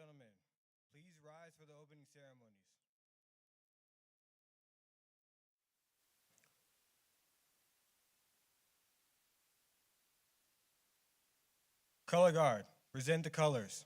gentlemen, please rise for the opening ceremonies. Color guard, present the colors.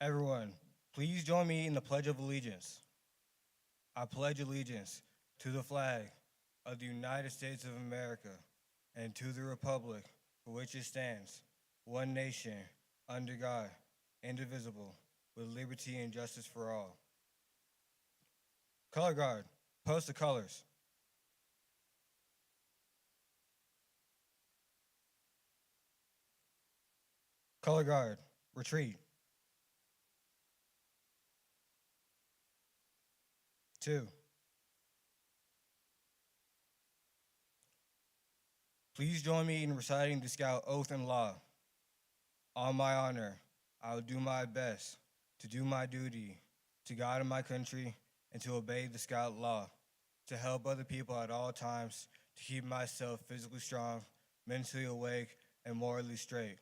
Everyone, please join me in the Pledge of Allegiance. I pledge allegiance to the flag of the United States of America and to the republic for which it stands, one nation, under God, indivisible, with liberty and justice for all. Color guard, post the colors. Color guard, retreat. 2. Please join me in reciting the Scout oath and law. On my honor, I will do my best to do my duty to God and my country and to obey the Scout law, to help other people at all times, to keep myself physically strong, mentally awake, and morally straight.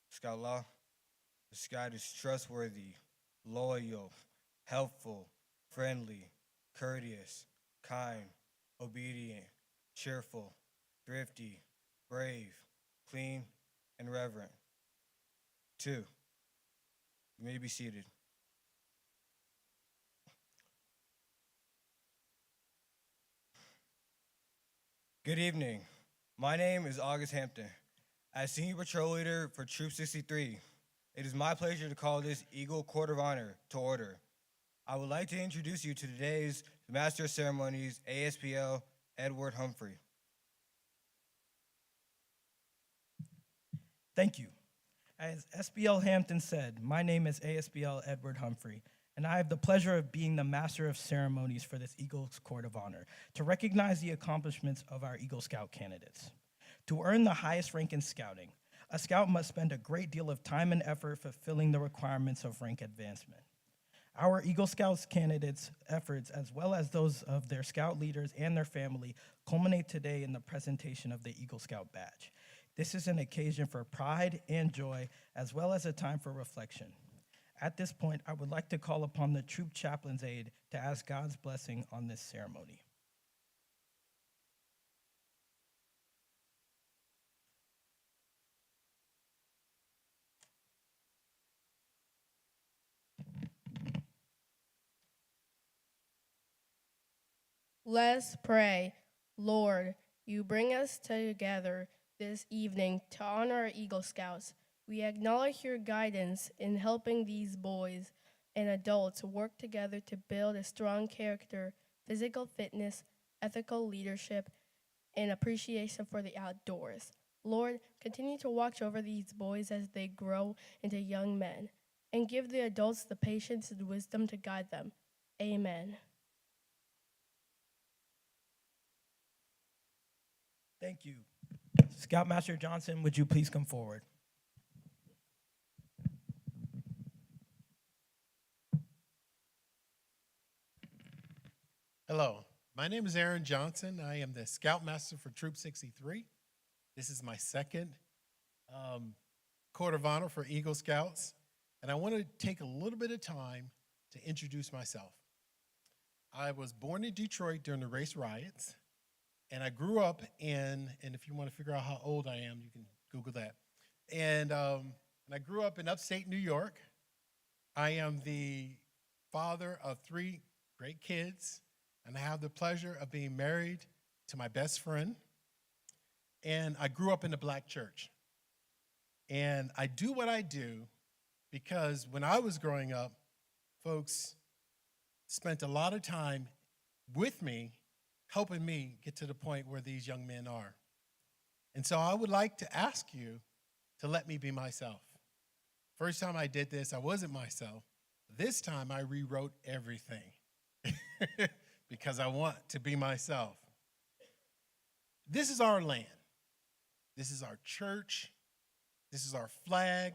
Scout law: the Scout is trustworthy, loyal, helpful, friendly, courteous, kind, obedient, cheerful, thrifty, brave, clean, and reverent. 2. You may be seated. Good evening. My name is August Hampton. As Senior Patrol Leader for Troop 63, it is my pleasure to call this Eagle Court of Honor to order. I would like to introduce you to today's Master of Ceremonies, ASPL Edward Humphrey. Thank you. As SBL Hampton said, my name is ASBL Edward Humphrey, and I have the pleasure of being the Master of Ceremonies for this Eagles Court of Honor to recognize the accomplishments of our Eagle Scout candidates. To earn the highest rank in scouting, a scout must spend a great deal of time and effort fulfilling the requirements of rank advancement. Our Eagle Scouts candidates' efforts, as well as those of their scout leaders and their family, culminate today in the presentation of the Eagle Scout badge. This is an occasion for pride and joy, as well as a time for reflection. At this point, I would like to call upon the troop chaplain's aide to ask God's blessing on this ceremony. Let's pray. Lord, you bring us together this evening to honor our Eagle Scouts. We acknowledge your guidance in helping these boys and adults work together to build a strong character, physical fitness, ethical leadership, and appreciation for the outdoors. Lord, continue to watch over these boys as they grow into young men, and give the adults the patience and wisdom to guide them. Amen. Thank you. Scoutmaster Johnson, would you please come forward? Hello, my name is Aaron Johnson. I am the Scoutmaster for Troop 63. This is my second Court of Honor for Eagle Scouts, and I want to take a little bit of time to introduce myself. I was born in Detroit during the race riots, and I grew up in, and if you want to figure out how old I am, you can Google that. And I grew up in upstate New York. I am the father of 3 great kids, and I have the pleasure of being married to my best friend. And I grew up in the black church. And I do what I do because when I was growing up, folks spent a lot of time with me, helping me get to the point where these young men are. And so I would like to ask you to let me be myself. First time I did this, I wasn't myself. This time I rewrote everything because I want to be myself. This is our land. This is our church. This is our flag.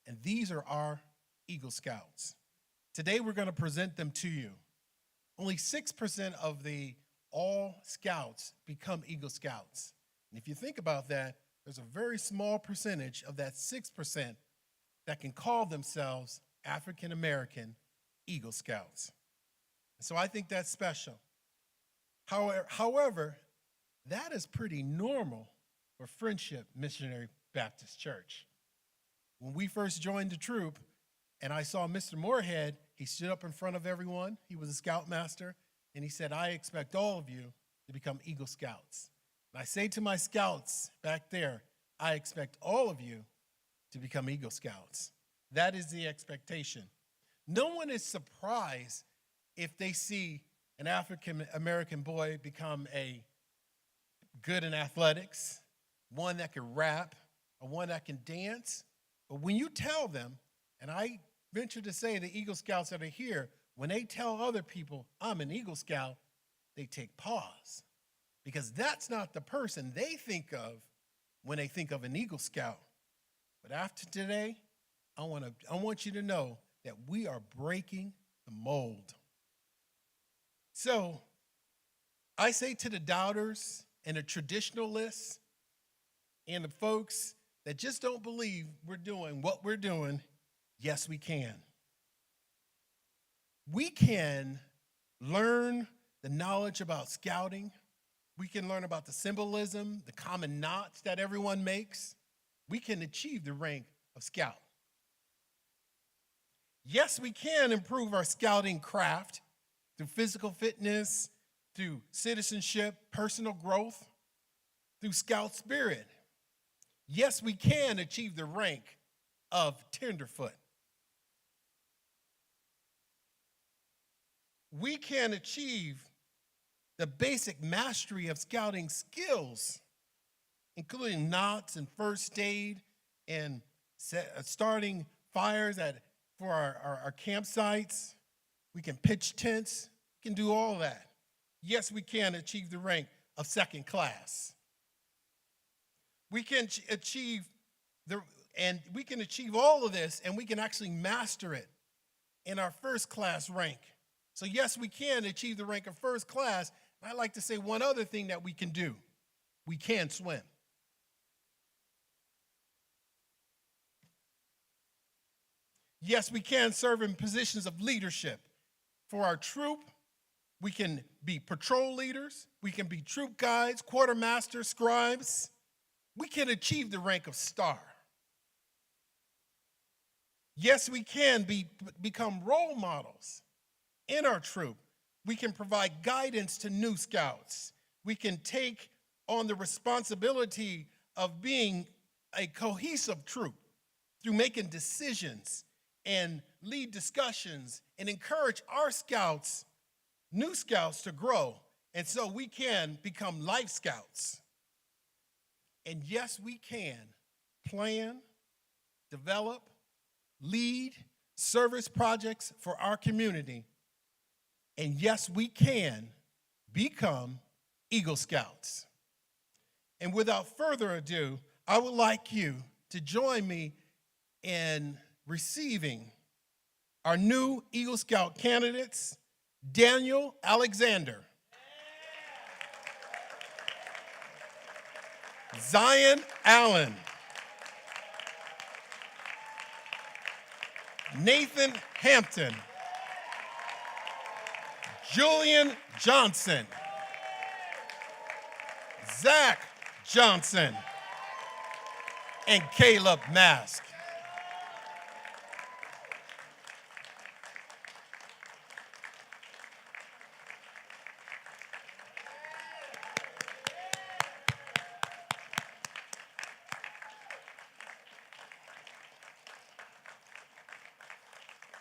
And these are our Eagle Scouts. Today we're going to present them to you. Only 6% of the all scouts become Eagle Scouts. And if you think about that, there's a very small percentage of that 6% that can call themselves African American Eagle Scouts. So I think that's special. However, that is pretty normal for Friendship Missionary Baptist Church. When we first joined the troop and I saw Mr. Moorhead, he stood up in front of everyone. He was a scoutmaster, and he said, I expect all of you to become Eagle Scouts. And I say to my scouts back there, I expect all of you to become Eagle Scouts. That is the expectation. No one is surprised if they see an African American boy become a good in athletics, one that can rap, or one that can dance. But when you tell them, and I venture to say the Eagle Scouts that are here, when they tell other people, I'm an Eagle Scout, they take pause. Because that's not the person they think of when they think of an Eagle Scout. But after today, I want you to know that we are breaking the mold. So I say to the doubters and the traditionalists and the folks that just don't believe we're doing what we're doing, yes, we can. We can learn the knowledge about scouting. We can learn about the symbolism, the common knots that everyone makes. We can achieve the rank of scout. Yes, we can improve our scouting craft through physical fitness, through citizenship, personal growth, through scout spirit. Yes, we can achieve the rank of tenderfoot. We can achieve the basic mastery of scouting skills, including knots and first aid and starting fires for our campsites. We can pitch tents. We can do all that. Yes, we can achieve the rank of second class. We can achieve all of this, and we can actually master it in our first class rank. So yes, we can achieve the rank of first class. And I'd like to say one other thing that we can do. We can swim. Yes, we can serve in positions of leadership. For our troop, we can be patrol leaders. We can be troop guides, quartermasters, scribes. We can achieve the rank of star. Yes, we can become role models in our troop. We can provide guidance to new scouts. We can take on the responsibility of being a cohesive troop through making decisions and lead discussions and encourage our scouts, new scouts, to grow. And so we can become life scouts. And yes, we can plan, develop, lead service projects for our community. And yes, we can become Eagle Scouts. And without further ado, I would like you to join me in receiving our new Eagle Scout candidates, Daniel Alexander, Zion Allen, Nathan Hampton, Julian Johnson, Zach Johnson, and Caleb Mask.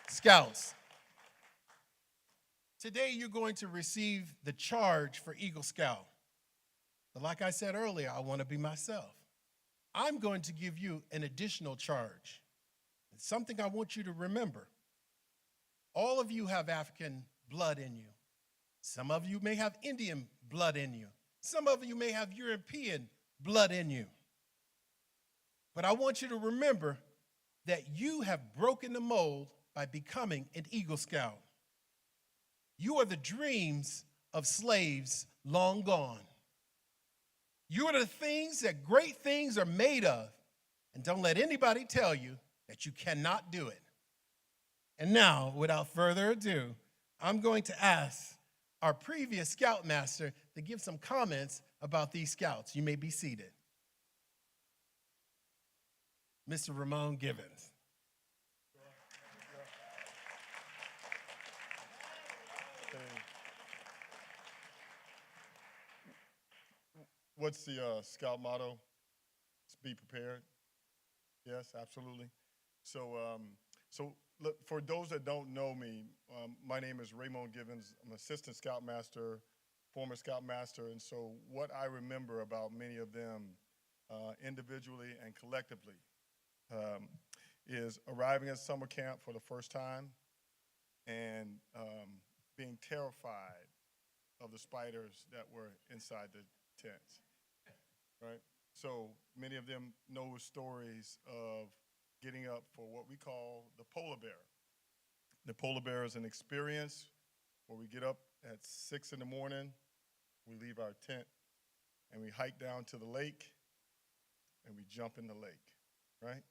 Scouts, today you're going to receive the charge for Eagle Scout. But like I said earlier, I want to be myself. I'm going to give you an additional charge. It's something I want you to remember. All of you have African blood in you. Some of you may have Indian blood in you. Some of you may have European blood in you. But I want you to remember that you have broken the mold by becoming an Eagle Scout. You are the dreams of slaves long gone. You are the things that great things are made of. And don't let anybody tell you that you cannot do it. And now, without further ado, I'm going to ask our previous Scoutmaster to give some comments about these Scouts. You may be seated. Mr. Ramon Givens. What's the Scout motto? It's be prepared. Yes, absolutely. So look, for those that don't know me, my name is Raymond Givens. I'm Assistant Scoutmaster, former Scoutmaster, and so what I remember about many of them individually and collectively is arriving at summer camp for the first time and being terrified of the spiders that were inside the tents, right? So many of them know stories of getting up for what we call the polar bear. The polar bear is an experience where we get up at 6 in the morning, we leave our tent, and we hike down to the lake, and we jump in the lake, right?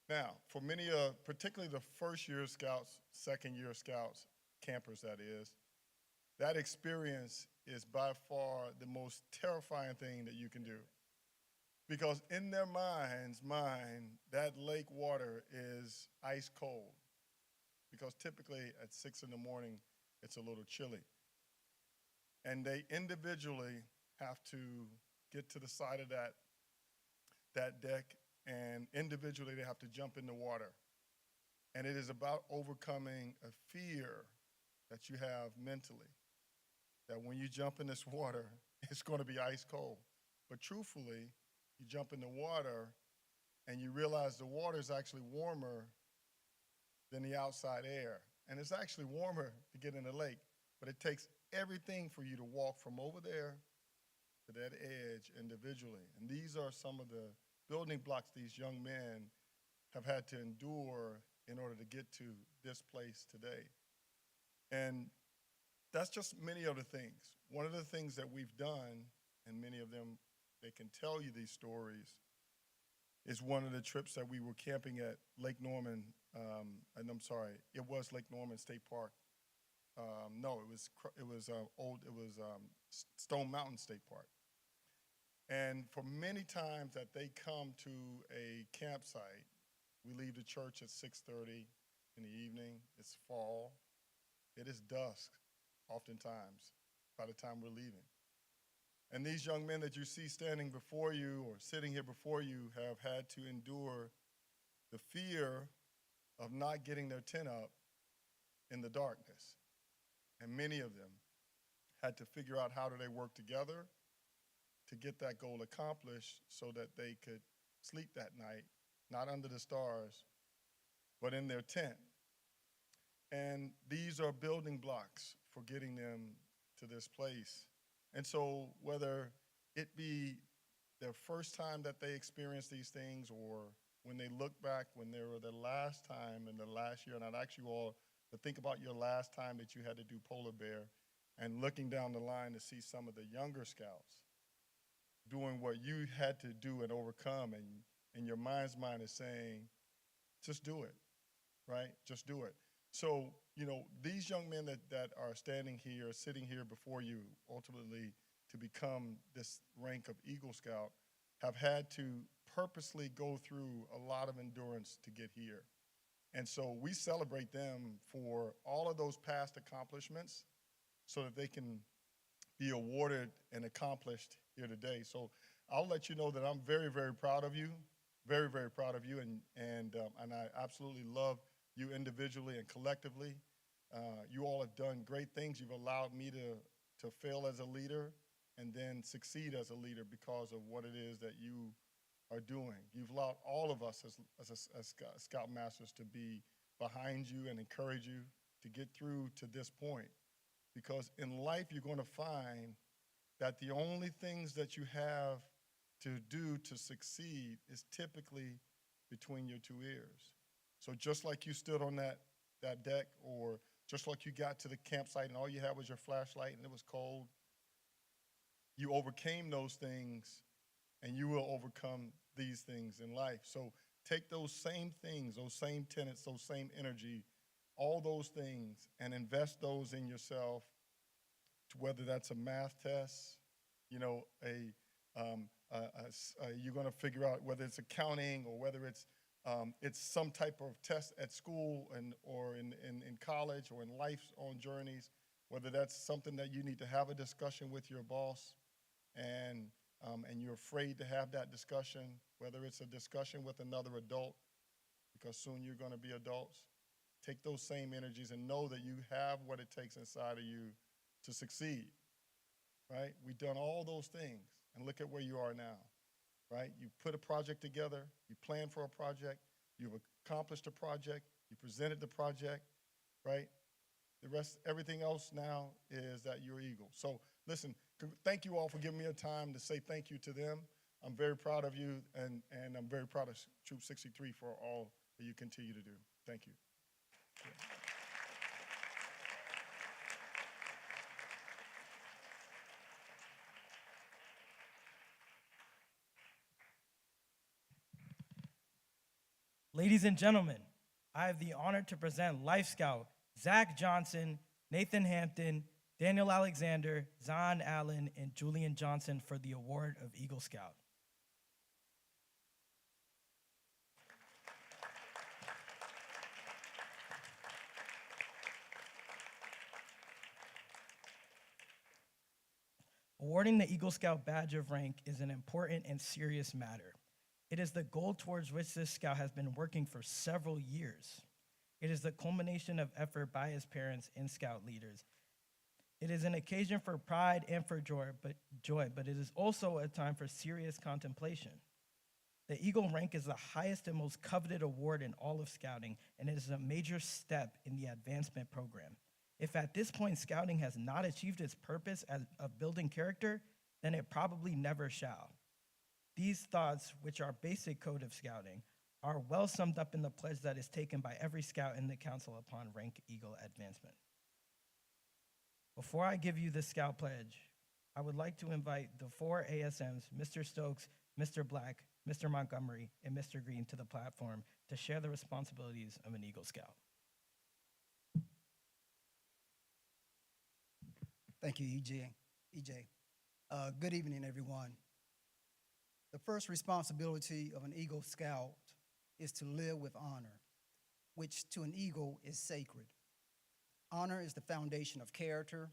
Now, for many, particularly the first-year scouts, second-year scouts, campers that is, that experience is by far the most terrifying thing that you can do. Because in their mind, that lake water is ice cold. Because typically at 6 in the morning, it's a little chilly. And they individually have to get to the side of that deck, and individually they have to jump in the water. And it is about overcoming a fear that you have mentally, that when you jump in this water, it's going to be ice cold. But truthfully, you jump in the water and you realize the water is actually warmer than the outside air. And it's actually warmer to get in the lake, but it takes everything for you to walk from over there to that edge individually. And these are some of the building blocks these young men have had to endure in order to get to this place today. And that's just many of the things. One of the things that we've done, and many of them, they can tell you these stories, is one of the trips that we were camping at Lake Norman, and I'm sorry, it was Lake Norman State Park. No, it was Stone Mountain State Park. And for many times that they come to a campsite, we leave the church at 6:30 in the evening. It's fall. It is dusk, oftentimes, by the time we're leaving. And these young men that you see standing before you or sitting here before you have had to endure the fear of not getting their tent up in the darkness. And many of them had to figure out how do they work together to get that goal accomplished so that they could sleep that night, not under the stars, but in their tent. And these are building blocks for getting them to this place. And so whether it be their first time that they experience these things, or when they look back when they were the last time in the last year, and I'd ask you all to think about your last time that you had to do polar bear, and looking down the line to see some of the younger scouts doing what you had to do and overcome, and your mind's mind is saying, just do it, right? Just do it. So, you know, these young men that are standing here, sitting here before you, ultimately to become this rank of Eagle Scout, have had to purposely go through a lot of endurance to get here. And so we celebrate them for all of those past accomplishments so that they can be awarded and accomplished here today. So I'll let you know that I'm very, very proud of you, very, very proud of you, and I absolutely love you individually and collectively. You all have done great things. You've allowed me to fail as a leader and then succeed as a leader because of what it is that you are doing. You've allowed all of us as Scoutmasters to be behind you and encourage you to get through to this point. Because in life, you're going to find that the only things that you have to do to succeed is typically between your two ears. So just like you stood on that deck, or just like you got to the campsite and all you had was your flashlight and it was cold, you overcame those things and you will overcome these things in life. So take those same things, those same tenets, those same energy, all those things, and invest those in yourself, whether that's a math test, you know, you're going to figure out whether it's accounting or whether it's some type of test at school or in college or in life's own journeys, whether that's something that you need to have a discussion with your boss and you're afraid to have that discussion, whether it's a discussion with another adult, because soon you're going to be adults. Take those same energies and know that you have what it takes inside of you to succeed, right? We've done all those things, and look at where you are now, right? You put a project together, you plan for a project, you've accomplished a project, you presented the project, right? The rest, everything else now is that you're Eagle. So listen, thank you all for giving me a time to say thank you to them. I'm very proud of you, and I'm very proud of Troop 63 for all that you continue to do. Thank you. Ladies and gentlemen, I have the honor to present Life Scout Zach Johnson, Nathan Hampton, Daniel Alexander, Zahn Allen, and Julian Johnson for the award of Eagle Scout. Awarding the Eagle Scout Badge of Rank is an important and serious matter. It is the goal towards which this scout has been working for several years. It is the culmination of effort by his parents and scout leaders. It is an occasion for pride and for joy, but it is also a time for serious contemplation. The Eagle rank is the highest and most coveted award in all of scouting, and it is a major step in the advancement program. If at this point scouting has not achieved its purpose of building character, then it probably never shall. These thoughts, which are basic code of scouting, are well summed up in the pledge that is taken by every scout in the council upon rank Eagle advancement. Before I give you the scout pledge, I would like to invite the 4 ASMs, Mr. Stokes, Mr. Black, Mr. Montgomery, and Mr. Green to the platform to share the responsibilities of an Eagle Scout. Thank you, EJ. Good evening, everyone. The first responsibility of an Eagle Scout is to live with honor, which to an Eagle is sacred. Honor is the foundation of character.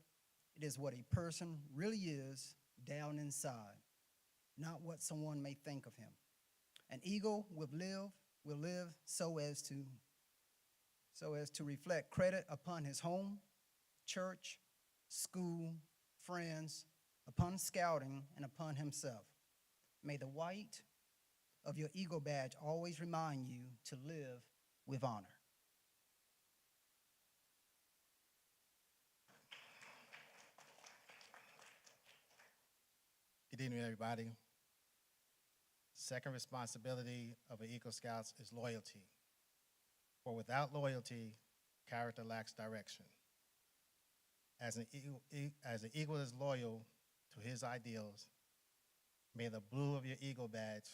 It is what a person really is down inside, not what someone may think of him. An Eagle will live so as to reflect credit upon his home, church, school, friends, upon scouting, and upon himself. May the white of your Eagle badge always remind you to live with honor. Good evening, everybody. Second responsibility of an Eagle Scout is loyalty. For without loyalty, character lacks direction. As an eagle is loyal to his ideals, may the blue of your Eagle badge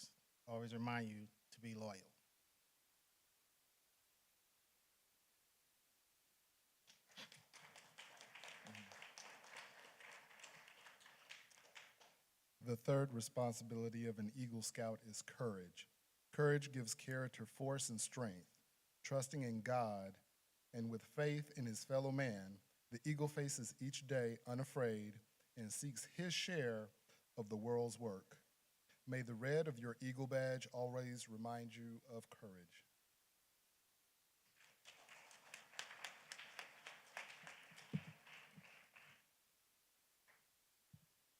always remind you to be loyal. The third responsibility of an Eagle Scout is courage. Courage gives character force and strength. Trusting in God and with faith in his fellow man, the Eagle faces each day unafraid and seeks his share of the world's work. May the red of your Eagle badge always remind you of courage.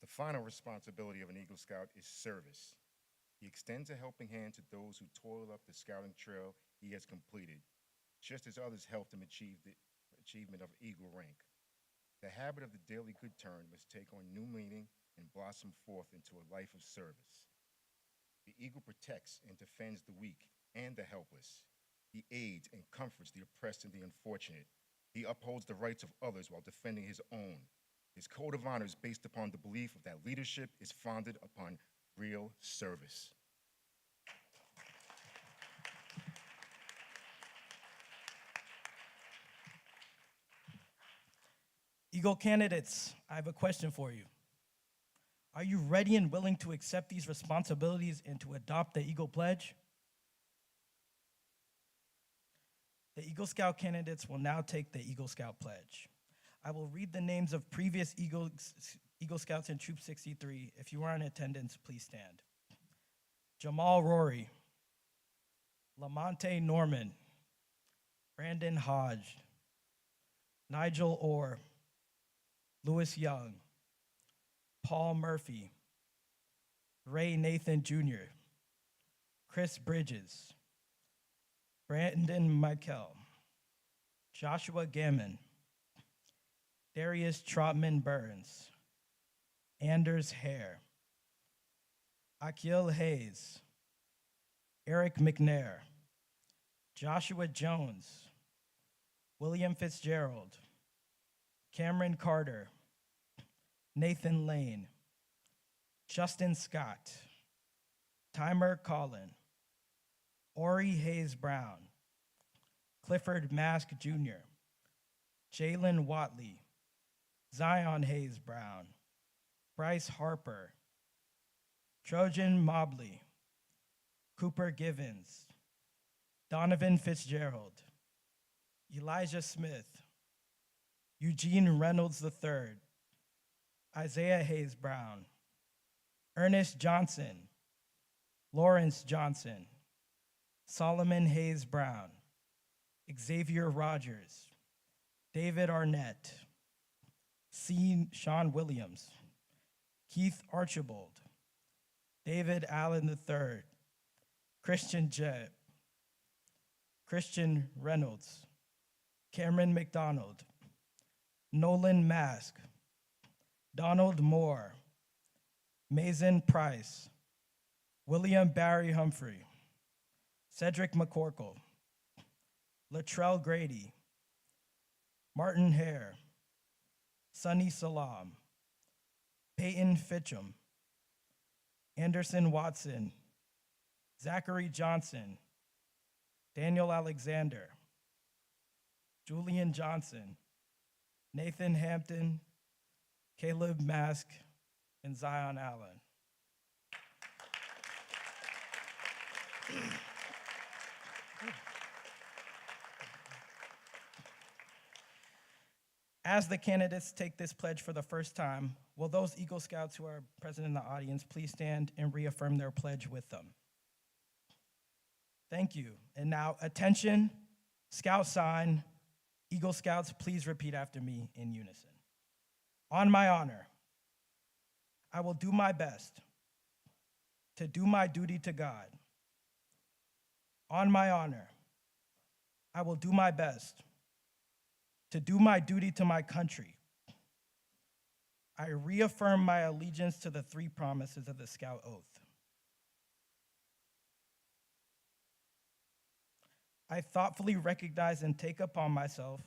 The final responsibility of an Eagle Scout is service. He extends a helping hand to those who toil up the scouting trail he has completed, just as others helped him achieve the achievement of eagle rank. The habit of the daily good turn must take on new meaning and blossom forth into a life of service. The eagle protects and defends the weak and the helpless. He aids and comforts the oppressed and the unfortunate. He upholds the rights of others while defending his own. His code of honor is based upon the belief that leadership is founded upon real service. Eagle candidates, I have a question for you. Are you ready and willing to accept these responsibilities and to adopt the Eagle Pledge? The Eagle Scout candidates will now take the Eagle Scout Pledge. I will read the names of previous Eagle Scouts in Troop 63. If you are in attendance, please stand. Jamal Rory, Lamonte Norman, Brandon Hodge, Nigel Orr, Lewis Young, Paul Murphy, Ray Nathan Jr., Chris Bridges, Brandon Michael, Joshua Gammon, Darius Trotman Burns, Anders Hare, Akil Hayes, Eric McNair, Joshua Jones, William Fitzgerald, Cameron Carter, Nathan Lane, Justin Scott, Tymer Collin, Ori Hayes Brown, Clifford Mask Jr., Jalen Watley, Zion Hayes Brown, Bryce Harper, Trojan Mobley, Cooper Givens, Donovan Fitzgerald, Elijah Smith, Eugene Reynolds III, Isaiah Hayes Brown, Ernest Johnson, Lawrence Johnson, Solomon Hayes Brown, Xavier Rogers, David Arnett, Sean Williams, Keith Archibald, David Allen III, Christian Jebb, Christian Reynolds, Cameron McDonald, Nolan Mask, Donald Moore, Mason Price, William Barry Humphrey, Cedric McCorkle, Latrell Grady, Martin Hare, Sunny Salam, Peyton Fitchum, Anderson Watson, Zachary Johnson, Daniel Alexander, Julian Johnson, Nathan Hampton, Caleb Mask, and Zion Allen. As the candidates take this pledge for the first time, will those Eagle Scouts who are present in the audience please stand and reaffirm their pledge with them? Thank you. And now, attention, Scout sign. Eagle Scouts, please repeat after me in unison. On my honor, I will do my best to do my duty to God. On my honor, I will do my best to do my duty to my country. I reaffirm my allegiance to the three promises of the Scout Oath. I thoughtfully recognize and take upon myself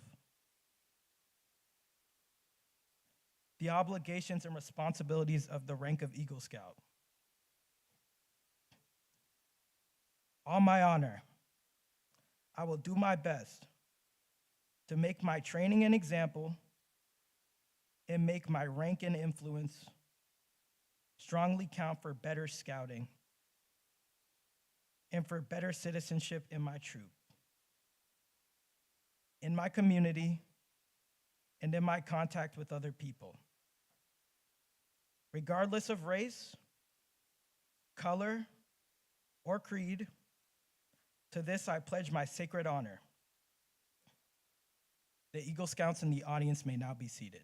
the obligations and responsibilities of the rank of Eagle Scout. On my honor, I will do my best to make my training an example and make my rank and influence strongly count for better scouting and for better citizenship in my troop, in my community, and in my contact with other people. Regardless of race, color, or creed, to this I pledge my sacred honor. The Eagle Scouts in the audience may now be seated.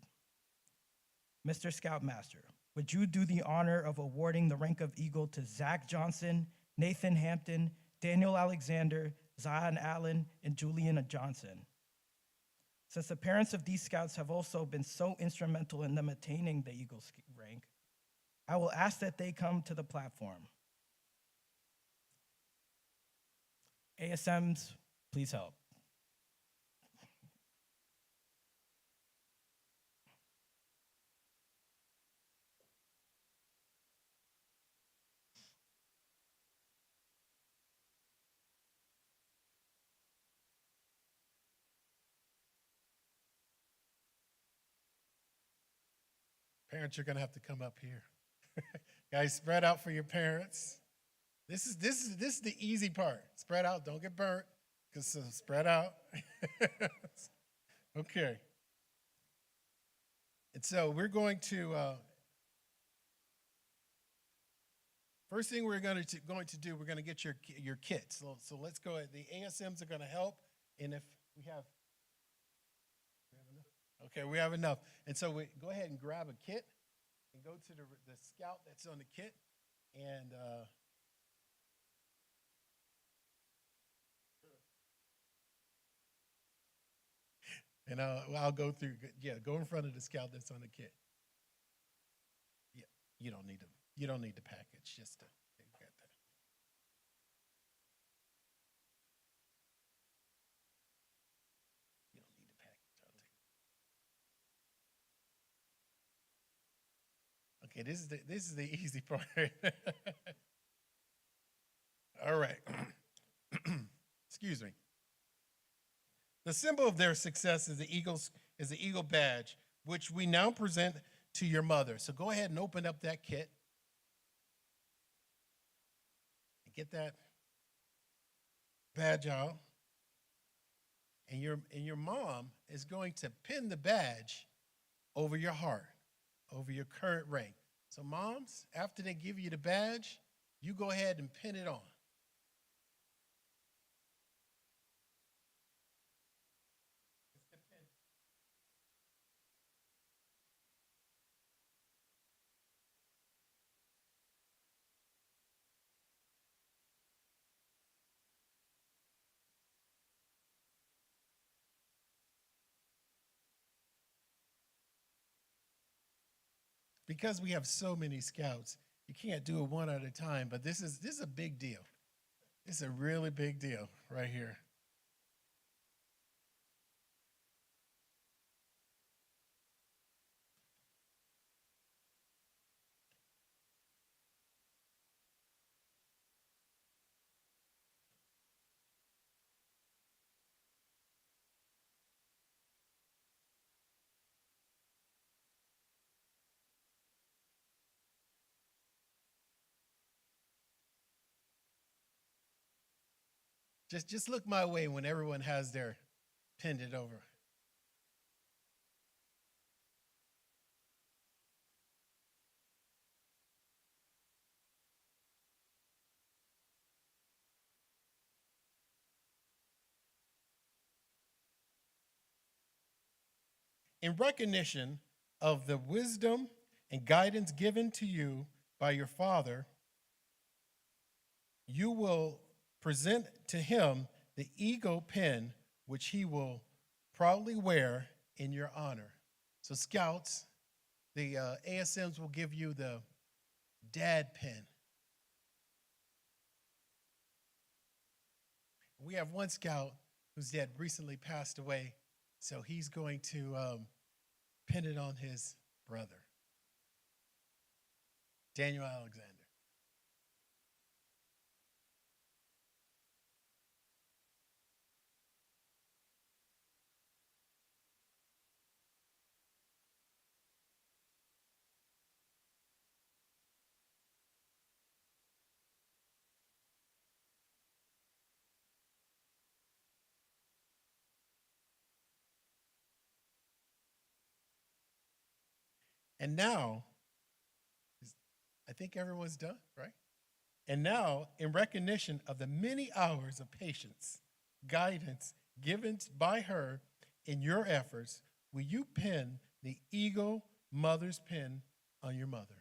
Mr. Scoutmaster, would you do the honor of awarding the rank of Eagle to Zach Johnson, Nathan Hampton, Daniel Alexander, Zion Allen, and Juliana Johnson? Since the parents of these scouts have also been so instrumental in them attaining the Eagle rank, I will ask that they come to the platform. ASMs, please help. Parents, you're going to have to come up here. Guys, spread out for your parents. This is the easy part. Spread out. Don't get burnt. Because spread out. Okay. And so we're going to. First thing we're going to do, we're going to get your kits. So let's go ahead. The ASMs are going to help, and if we have. Okay, we have enough. And so we go ahead and grab a kit and go to the scout that's on the kit. And I'll go through, go in front of the scout that's on the kit. Yeah, you don't need the package, just to get that. You don't need the package, I'll take it. Okay, this is the easy part. All right. Excuse me. The symbol of their success is the eagle badge, which we now present to your mother. So go ahead and open up that kit. Get that badge out. And your mom is going to pin the badge over your heart, over your current rank. So moms, after they give you the badge, you go ahead and pin it on. Because we have so many scouts, you can't do it one at a time, but this is a big deal. It's a really big deal right here. Just look my way when everyone has their pinned it over. In recognition of the wisdom and guidance given to you by your father, you will present to him the eagle pin, which he will proudly wear in your honor. So scouts, the ASMs will give you the dad pin. We have one scout whose dad recently passed away, so he's going to pin it on his brother, Daniel Alexander. And now, I think everyone's done, right? And now, in recognition of the many hours of patience, guidance given by her in your efforts, will you pin the Eagle Mother's pin on your mother?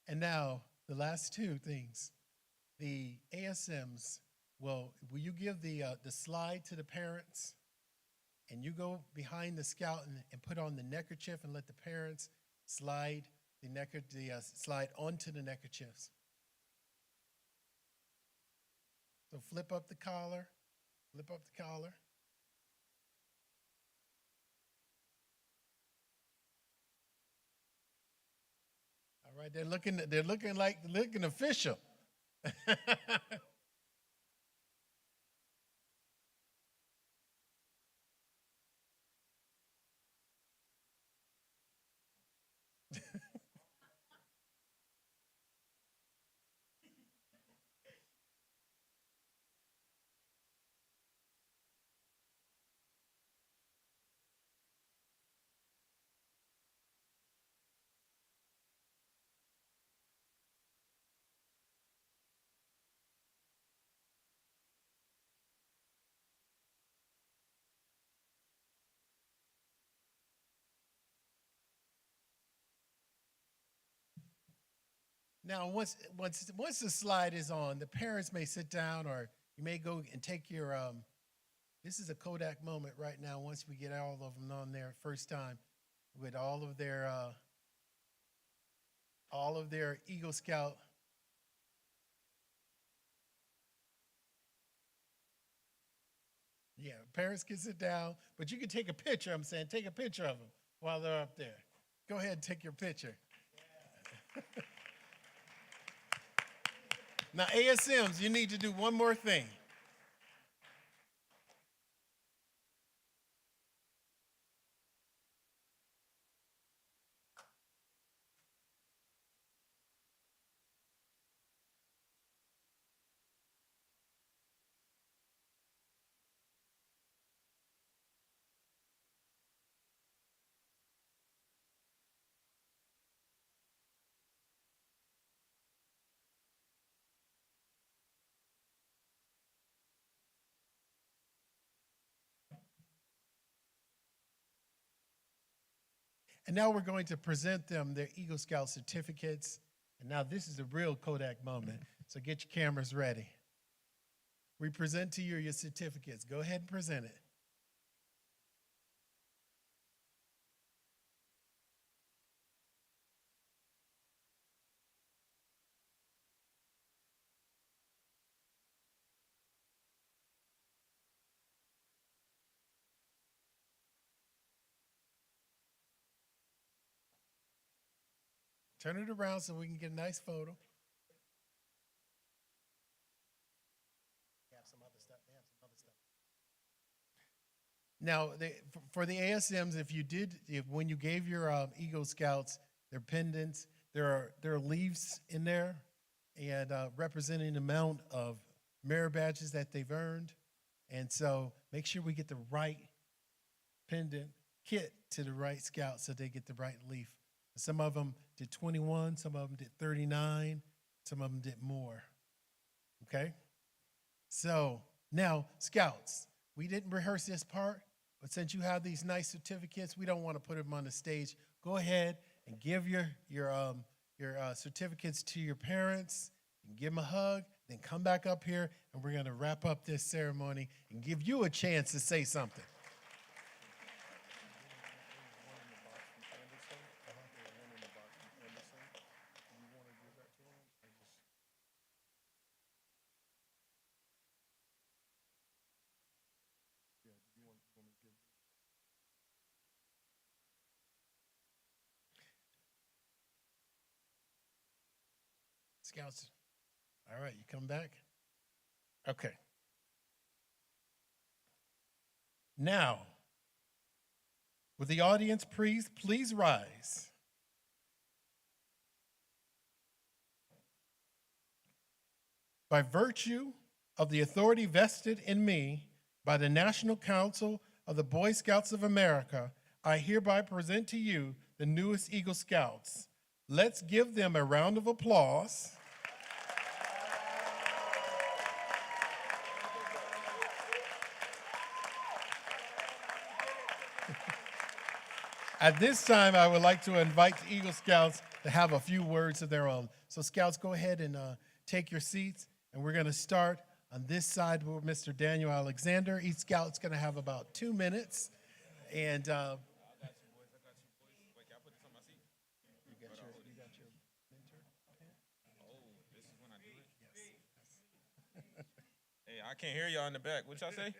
And now, the last two things. The ASMs, will you give the slide to the parents? And you go behind the scout and put on the neckerchief and let the parents slide slide onto the neckerchiefs. So flip up the collar, flip up the collar. All right, they're looking official. Now, once the slide is on, the parents may sit down, or you may go and take your. This is a Kodak moment right now. Once we get all of them on there, first time, with all of their Eagle Scout. Yeah, parents can sit down, but you can take a picture. I'm saying, take a picture of them while they're up there. Go ahead and take your picture. Now, ASMs, you need to do one more thing. And now we're going to present them their Eagle Scout certificates. And now this is a real Kodak moment, so get your cameras ready. We present to you your certificates. Go ahead and present it. Turn it around so we can get a nice photo. Now, for the ASMs, when you gave your Eagle Scouts their pendants, there are leaves in there and representing the amount of merit badges that they've earned. And so make sure we get the right pendant kit to the right scout so they get the right leaf. Some of them did 21, some of them did 39, some of them did more. Okay? So now, scouts, we didn't rehearse this part, but since you have these nice certificates, we don't want to put them on the stage. Go ahead and give your certificates to your parents and give them a hug, then come back up here and we're going to wrap up this ceremony and give you a chance to say something. Scouts, all right, you come back? Okay. Now, will the audience please rise? By virtue of the authority vested in me by the National Council of the Boy Scouts of America, I hereby present to you the newest Eagle Scouts. Let's give them a round of applause. At this time, I would like to invite the Eagle Scouts to have a few words of their own. So Scouts, go ahead and take your seats, and we're going to start on this side with Mr. Daniel Alexander. Each Scout's going to have about 2 minutes, and Hey, I can't hear y'all in the back. What y'all say?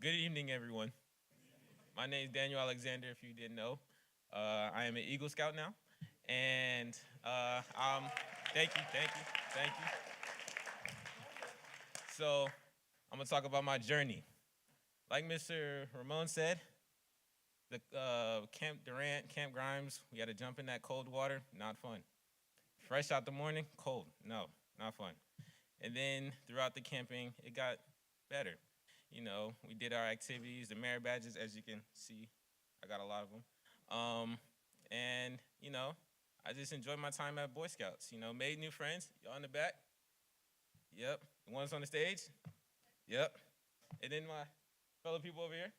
Good evening, everyone. My name is Daniel Alexander, if you didn't know. I am an Eagle Scout now, and thank you. So I'm gonna talk about my journey. Like Mr. Ramon said, the Camp Durant, Camp Grimes, we had to jump in that cold water, not fun. Fresh out the morning, cold, no, not fun. And then throughout the camping, it got better. You know, we did our activities, the merit badges, as you can see, I got a lot of them. And, you know, I just enjoyed my time at Boy Scouts, you know, made new friends. Y'all in the back? Yep. The ones on the stage? Yep. And then my fellow people over here,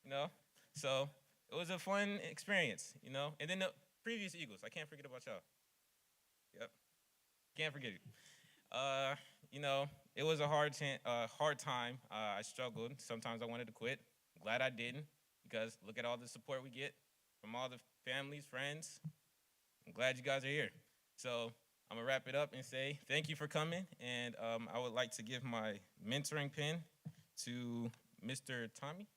you know. So it was a fun experience, you know. And then the previous Eagles, I can't forget about y'all. Yep. Can't forget it. You know, it was a hard time. I struggled. Sometimes I wanted to quit. Glad I didn't, because look at all the support we get from all the families, friends. I'm glad you guys are here. So I'm gonna wrap it up and say thank you for coming, and I would like to give my mentoring pin to Mr. Tommy.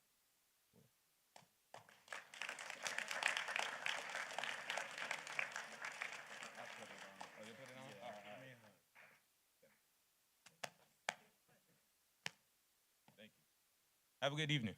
Thank you. Have a good evening.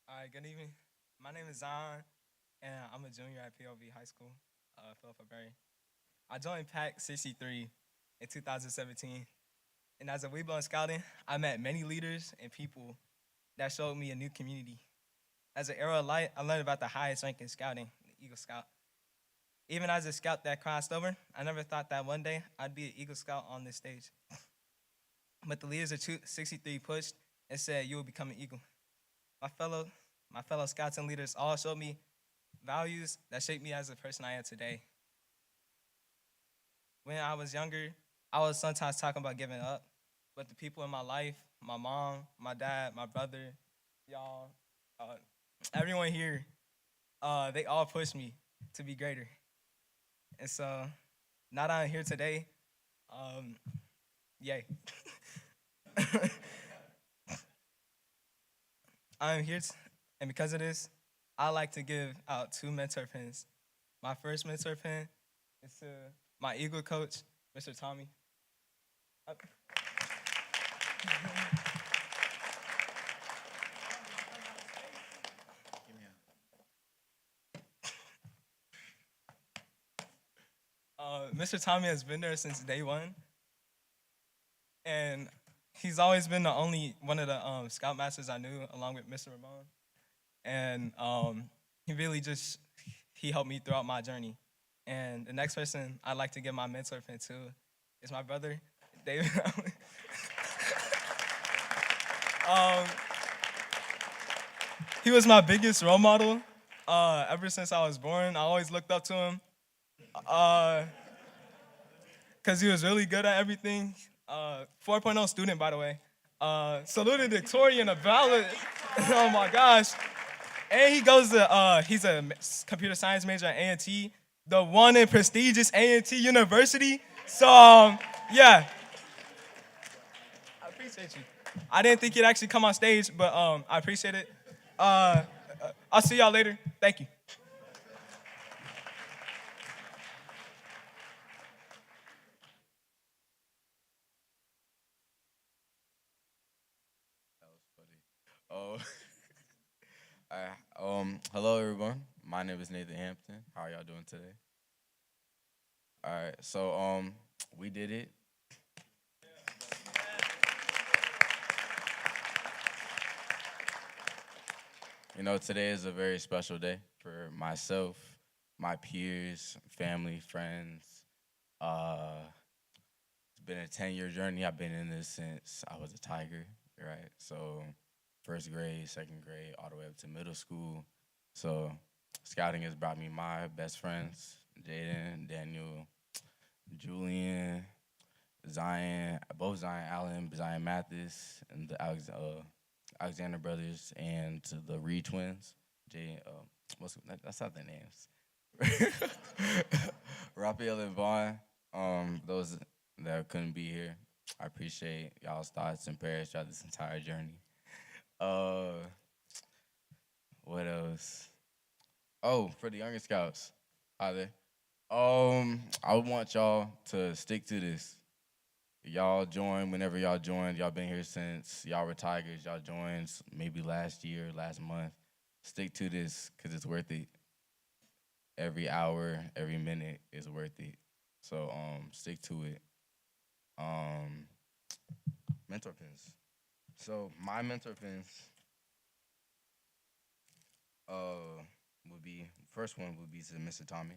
All right, good evening. My name is Zion, and I'm a junior at POV High School, Philippa Berry. I joined PAC 63 in 2017, and as a Weeblo in Scouting, I met many leaders and people that showed me a new community. As an Arrow Light, I learned about the highest rank in Scouting, the Eagle Scout. Even as a Scout that crossed over, I never thought that one day I'd be an Eagle Scout on this stage. But the leaders of Troop 63 pushed and said, you will become an Eagle. My fellow Scouts and leaders all showed me values that shaped me as the person I am today. When I was younger, I was sometimes talking about giving up, but the people in my life, my mom, my dad, my brother, y'all, everyone here, they all pushed me to be greater. And so, now that I'm here today, yay. I'm here, and because of this, I like to give out 2 mentor pins. My first mentor pin is to my Eagle coach, Mr. Tommy. Mr. Tommy has been there since day one, and he's always been the only one of the Scoutmasters I knew, along with Mr. Ramon. And he really he helped me throughout my journey. And the next person I'd like to give my mentor pin to is my brother, David. He was my biggest role model ever since I was born. I always looked up to him because he was really good at everything. 4.0 student, by the way. Salutatorian of valor. Oh my gosh. And he goes to, he's a computer science major at A&T, the one and prestigious A&T University. So, yeah. I appreciate you. I didn't think you'd actually come on stage, but I appreciate it. I'll see y'all later. Thank you. That was funny. Oh, hello everyone. My name is Nathan Hampton. How are y'all doing today? All right, so we did it. You know, today is a very special day for myself, my peers, family, friends. It's been a 10-year journey. I've been in this since I was a tiger, right? So first grade, second grade, all the way up to middle school. So scouting has brought me my best friends, Jaden, Daniel, Julian, Zion, both Zion Allen, Zion Mathis, and the Alexander brothers, and to the Reed twins. That's not their names. Raphael and Vaughn. Those that couldn't be here, I appreciate y'all's thoughts and prayers throughout this entire journey. What else? Oh, for the younger scouts out there. I want y'all to stick to this. Y'all join whenever y'all joined. Y'all been here since y'all were Tigers. Y'all joined maybe last year, last month. Stick to this because it's worth it. Every hour, every minute is worth it. So stick to it. Mentor pins. So my mentor pins would be, first one would be to Mr. Tommy.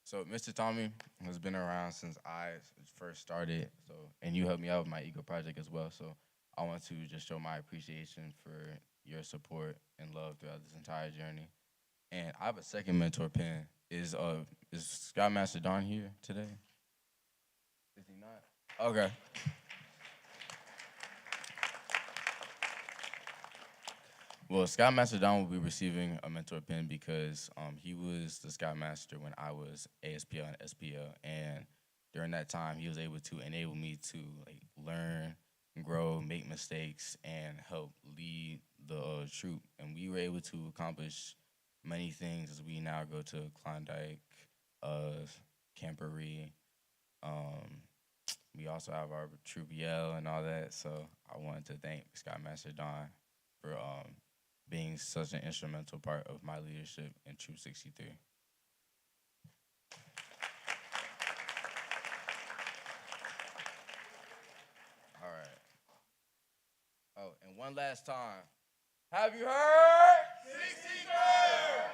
So Mr. Tommy has been around since I first started. So, and you helped me out with my Ego project as well. So I want to just show my appreciation for your support and love throughout this entire journey. And I have a second mentor pin. Is Scoutmaster Don here today? Is he not? Okay. Well, Scoutmaster Don will be receiving a mentor pin because he was the Scoutmaster when I was ASPL and SPL, and during that time, he was able to enable me to learn, grow, make mistakes, and help lead the troop. And we were able to accomplish many things as we now go to Klondike, Camporee. We also have our troop yell and all that. So I wanted to thank Scoutmaster Don for being such an instrumental part of my leadership in Troop 63. All right. Oh, and one last time. Have you heard? 63rd!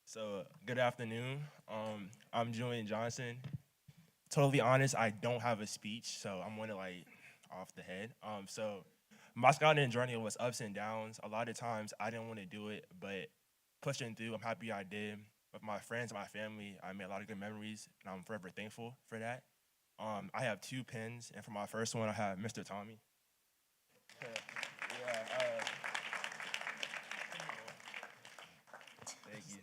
So, good afternoon. I'm Julian Johnson. Totally honest, I don't have a speech, so I'm gonna off the head. So my scouting journey was ups and downs. A lot of times I didn't want to do it, but pushing through, I'm happy I did. With my friends and my family, I made a lot of good memories, and I'm forever thankful for that. I have 2 pins, and for my first one, I have Mr. Tommy. Thank you.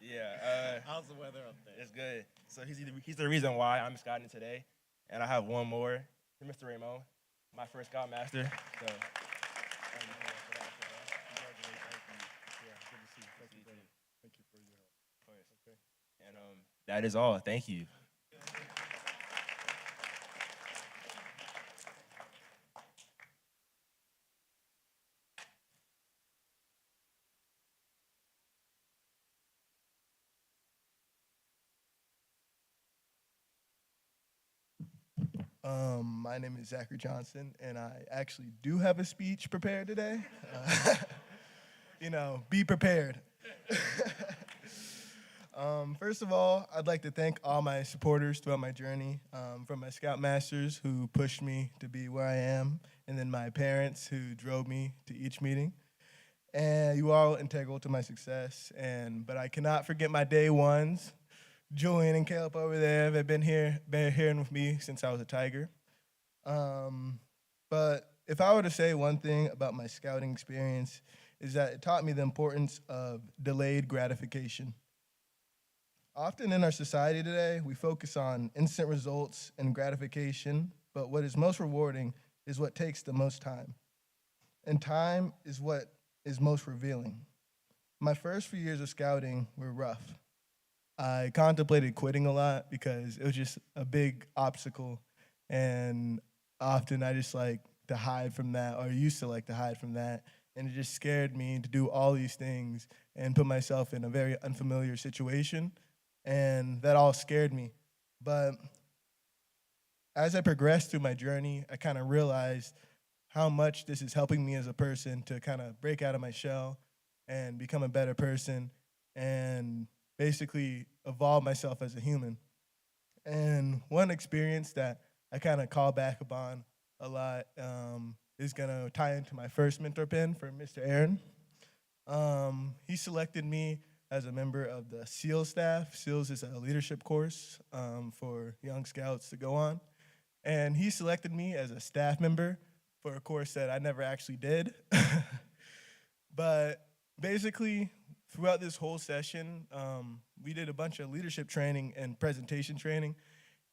Yeah. How's the weather up there? It's good. So he's the reason why I'm scouting today. And I have one more, Mr. Raymond, my first Scoutmaster. So, Thank you for your help. of course. Okay. And that is all. Thank you. My name is Zachary Johnson, and I actually do have a speech prepared today. Be prepared. First of all, I'd like to thank all my supporters throughout my journey, from my Scoutmasters who pushed me to be where I am, and then my parents who drove me to each meeting. And you are all integral to my success, but I cannot forget my day ones, Julian and Caleb over there have been here with me since I was a Tiger. But if I were to say one thing about my scouting experience, is that it taught me the importance of delayed gratification. Often in our society today, we focus on instant results and gratification, but what is most rewarding is what takes the most time. And time is what is most revealing. My first few years of scouting were rough. I contemplated quitting a lot because it was just a big obstacle, and often I just like to hide from that, or used to like to hide from that, and it just scared me to do all these things and put myself in a very unfamiliar situation, and that all scared me. But as I progressed through my journey, I kind of realized how much this is helping me as a person to kind of break out of my shell and become a better person and basically evolve myself as a human. And one experience that I kind of call back upon a lot is gonna tie into my first mentor pin for Mr. Aaron. He selected me as a member of the SEALs staff. SEALs is a leadership course for young scouts to go on. And he selected me as a staff member for a course that I never actually did. But basically, throughout this whole session, we did a bunch of leadership training and presentation training.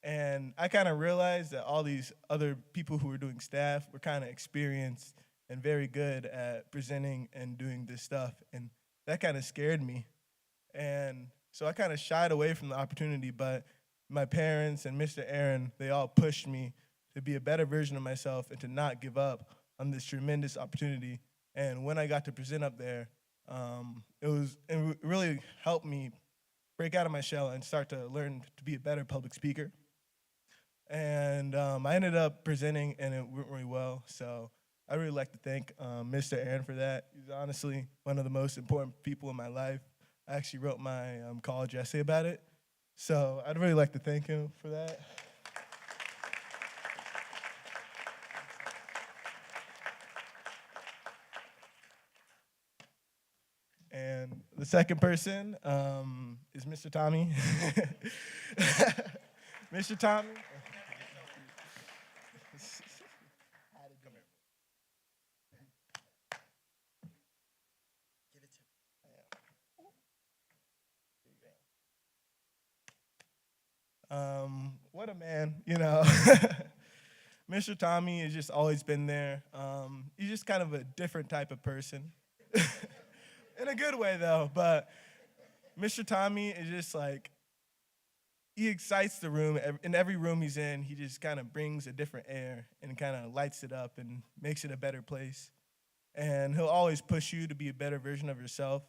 And I kind of realized that all these other people who were doing staff were kind of experienced and very good at presenting and doing this stuff. And that kind of scared me. And so I kind of shied away from the opportunity, but my parents and Mr. Aaron, they all pushed me to be a better version of myself and to not give up on this tremendous opportunity. And when I got to present up there, it really helped me break out of my shell and start to learn to be a better public speaker. And I ended up presenting, and it went really well. So I really like to thank Mr. Aaron for that. He's honestly one of the most important people in my life. I actually wrote my college essay about it. So I'd really like to thank him for that. And the second person is Mr. Tommy. Mr. Tommy. What a man, you know. Mr. Tommy has just always been there. He's just kind of a different type of person. In a good way, though. But Mr. Tommy is just like, he excites the room. In every room he's in, he just kind of brings a different air and kind of lights it up and makes it a better place. And he'll always push you to be a better version of yourself.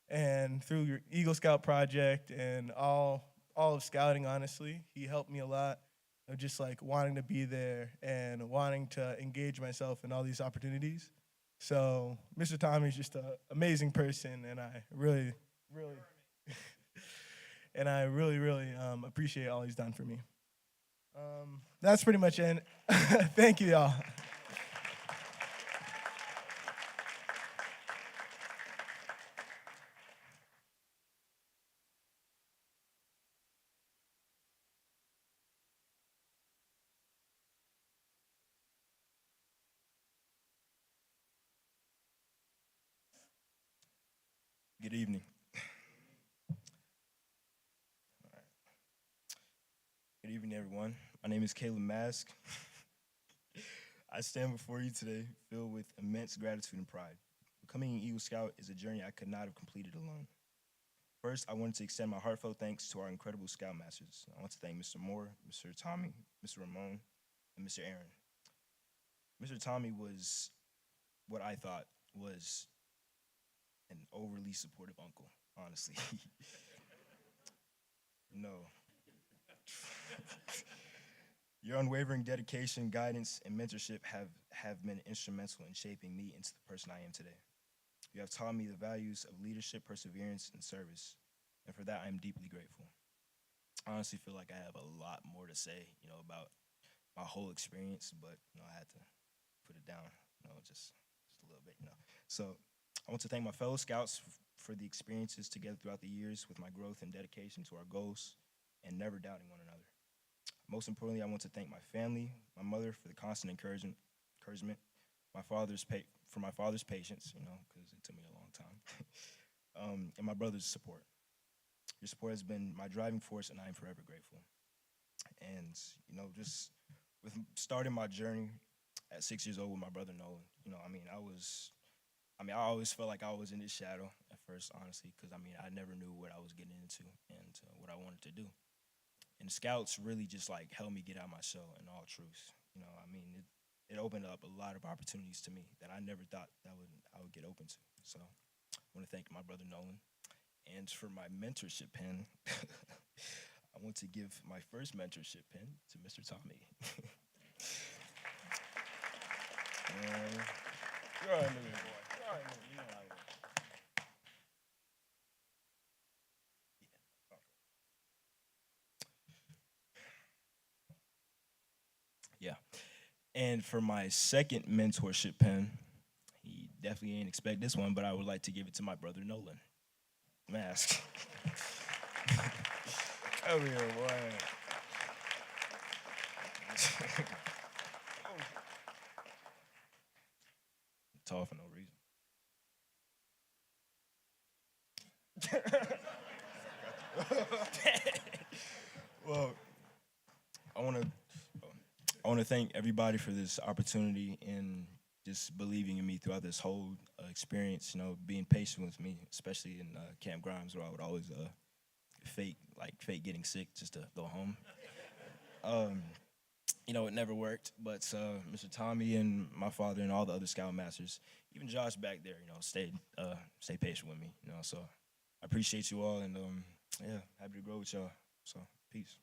And through your Eagle Scout project and all of scouting, honestly, he helped me a lot of just like wanting to be there and wanting to engage myself in all these opportunities. So Mr. Tommy is just an amazing person, and I really appreciate all he's done for me. That's pretty much it. Thank you, y'all. Good evening. Good evening, everyone. My name is Caleb Mask. I stand before you today filled with immense gratitude and pride. Becoming an Eagle Scout is a journey I could not have completed alone. First, I wanted to extend my heartfelt thanks to our incredible Scoutmasters. I want to thank Mr. Moore, Mr. Tommy, Mr. Ramon, and Mr. Aaron. Mr. Tommy was what I thought was an overly supportive uncle, honestly. No. Your unwavering dedication, guidance, and mentorship have been instrumental in shaping me into the person I am today. You have taught me the values of leadership, perseverance, and service, and for that I am deeply grateful. I honestly feel like I have a lot more to say, about my whole experience, but I had to put it down, just a little bit, So I want to thank my fellow scouts for the experiences together throughout the years with my growth and dedication to our goals. and never doubting one another. Most importantly, I want to thank my family, my mother for the constant encouragement, for my father's patience, because it took me a long time, and my brother's support. Your support has been my driving force, and I am forever grateful. And, just with starting my journey at 6 years old with my brother Nolan, I always felt like I was in his shadow at first, honestly, because, I never knew what I was getting into and what I wanted to do. And Scouts really just, helped me get out my shell in all truth. It opened up a lot of opportunities to me that I never thought that I would get open to. So I want to thank my brother Nolan. And for my mentorship pin, I want to give my first mentorship pin to Mr. Tommy. You're all right, you know how it is. Yeah. And for my second mentorship pin, he definitely ain't expect this one, but I would like to give it to my brother Nolan. Mask. Come here, boy. Tall for no reason. Well, I want to thank everybody for this opportunity and just believing in me throughout this whole experience. Being patient with me, especially in Camp Grimes, where I would always fake getting sick just to go home. It never worked, but Mr. Tommy and my father and all the other Scoutmasters, even Josh back there, stay patient with me. So I appreciate you all, and happy to grow with y'all. So peace.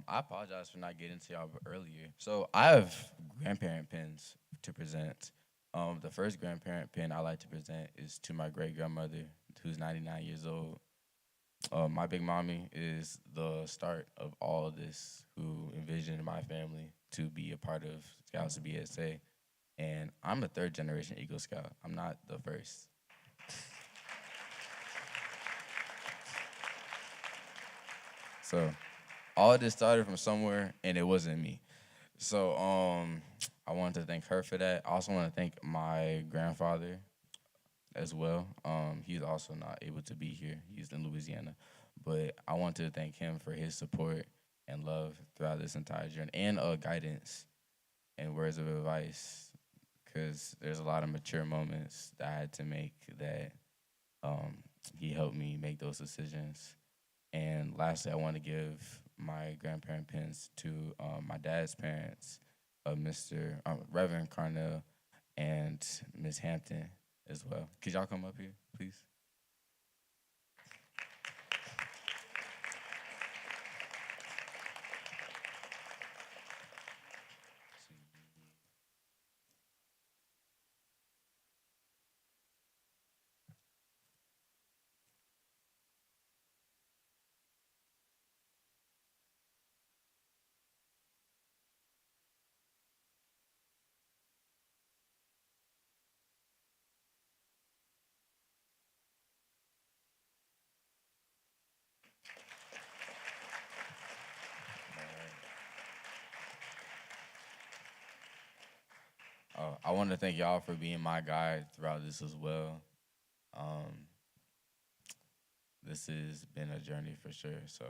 I apologize for not getting to y'all earlier. So I have grandparent pins to present. The first grandparent pin I like to present is to my great grandmother, who's 99 years old. My big mommy is the start of all of this, who envisioned my family to be a part of Scouts of BSA. And I'm the third generation Eagle Scout. I'm not the first. So all of this started from somewhere, and it wasn't me. So I wanted to thank her for that. I also want to thank my grandfather as well. He's also not able to be here. He's in Louisiana. But I want to thank him for his support and love throughout this entire journey, and guidance and words of advice, because there's a lot of mature moments that I had to make that he helped me make those decisions. And lastly, I want to give my grandparent pins to my dad's parents, Mr. Reverend Carnell and Miss Hampton as well. Could y'all come up here, please? I want to thank y'all for being my guide throughout this as well. This has been a journey for sure, so